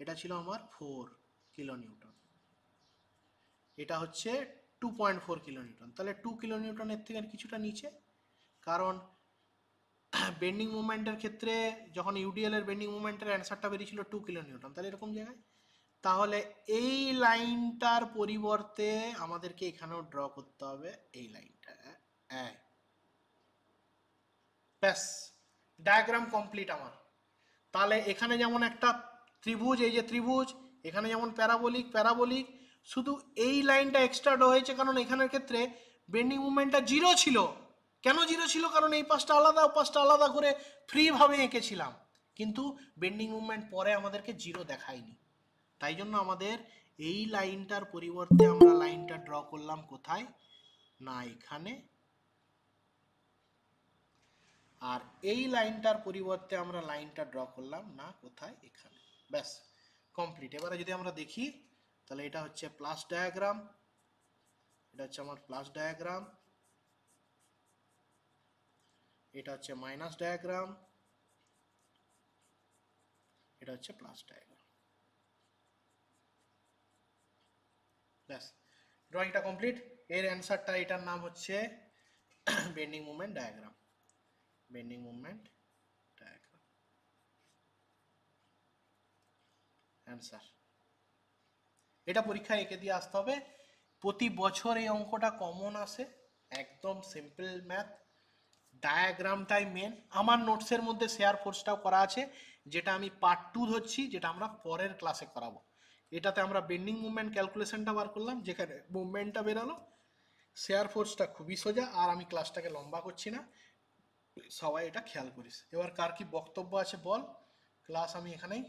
এটা ছিল আমার 4 কিলোনিউটন, এটা হচ্ছে 2.4 কিলোনিউটন, তাহলে 2 কিলোনিউটনের থেকে কিছুটা নিচে, কারণ বেন্ডিং মুভমেন্টের ক্ষেত্রে যখন ইউডিএল এর বেন্ডিং মুভমেন্টের অ্যান্সারটা বেরিয়েছিল 2 কিলোনিউটন, তাহলে এরকম জায়গায়। তাহলে এই লাইনটার পরিবর্তে আমাদেরকে এখানেও ড্র করতে হবে এই লাইনটা, ব্যাস, ডায়াগ্রাম কমপ্লিট আমার। তাহলে এখানে যেমন একটা ত্রিভুজ, এই যে ত্রিভুজ, এখানে যেমন প্যারাবোলিক, শুধু এই লাইনটা এক্সট্রা ড্র হয়েছে, কারণ এখানের ক্ষেত্রে বেন্ডিং মুভমেন্টটা 0 ছিল। কেন 0 ছিল? কারণ এই পাশটা আলাদা, ও পাশটা আলাদা করে ফ্রিভাবে এঁকেছিলাম, কিন্তু বেন্ডিং মুভমেন্ট পরে আমাদেরকে 0 দেখায়নি। তাই জন্য আমাদের এই লাইনটার পরিবর্তে আমরা লাইনটা ড্র করলাম কোথায় না এখানে, আর এই লাইনটার পরিবর্তে আমরা লাইনটা ড্র করলাম না কোথায়, এখানে। ব্যাস কমপ্লিট। এবারে যদি আমরা দেখি, তাহলে এটা হচ্ছে প্লাস ডায়াগ্রাম, এটা হচ্ছে আমার প্লাস ডায়াগ্রাম, এটা হচ্ছে মাইনাস ডায়াগ্রাম, এটা হচ্ছে প্লাস ডায়াগ্রাম। ব্যাস, ড্রয়িংটা কমপ্লিট। এর অ্যান্সারটা, এটার নাম হচ্ছে bending movement diagram, bending movement diagram, answer. এটা পরীক্ষায় এঁকে দিয়ে আসতে হবে। প্রতি বছর এই অঙ্কটা কমন আসে, একদম সিম্পল ম্যাথ, ডায়াগ্রামটাই মেন। আমার নোটসের মধ্যে শেয়ার ফোর্সটাও করা আছে, যেটা আমি পার্ট 2 ধরছি, যেটা আমরা পরের ক্লাসে করাবো। এটাতে আমরা বেন্ডিং মুভমেন্ট ক্যালকুলেশনটা বার করলাম, যেখানে মুভমেন্টটা বেরালো। শেয়ার ফোর্সটা খুবই সোজা, আর আমি ক্লাসটাকে লম্বা করছি না, সবাই এটা খেয়াল করিস। এবার কার কি বক্তব্য আছে বল, ক্লাস আমি এখানেই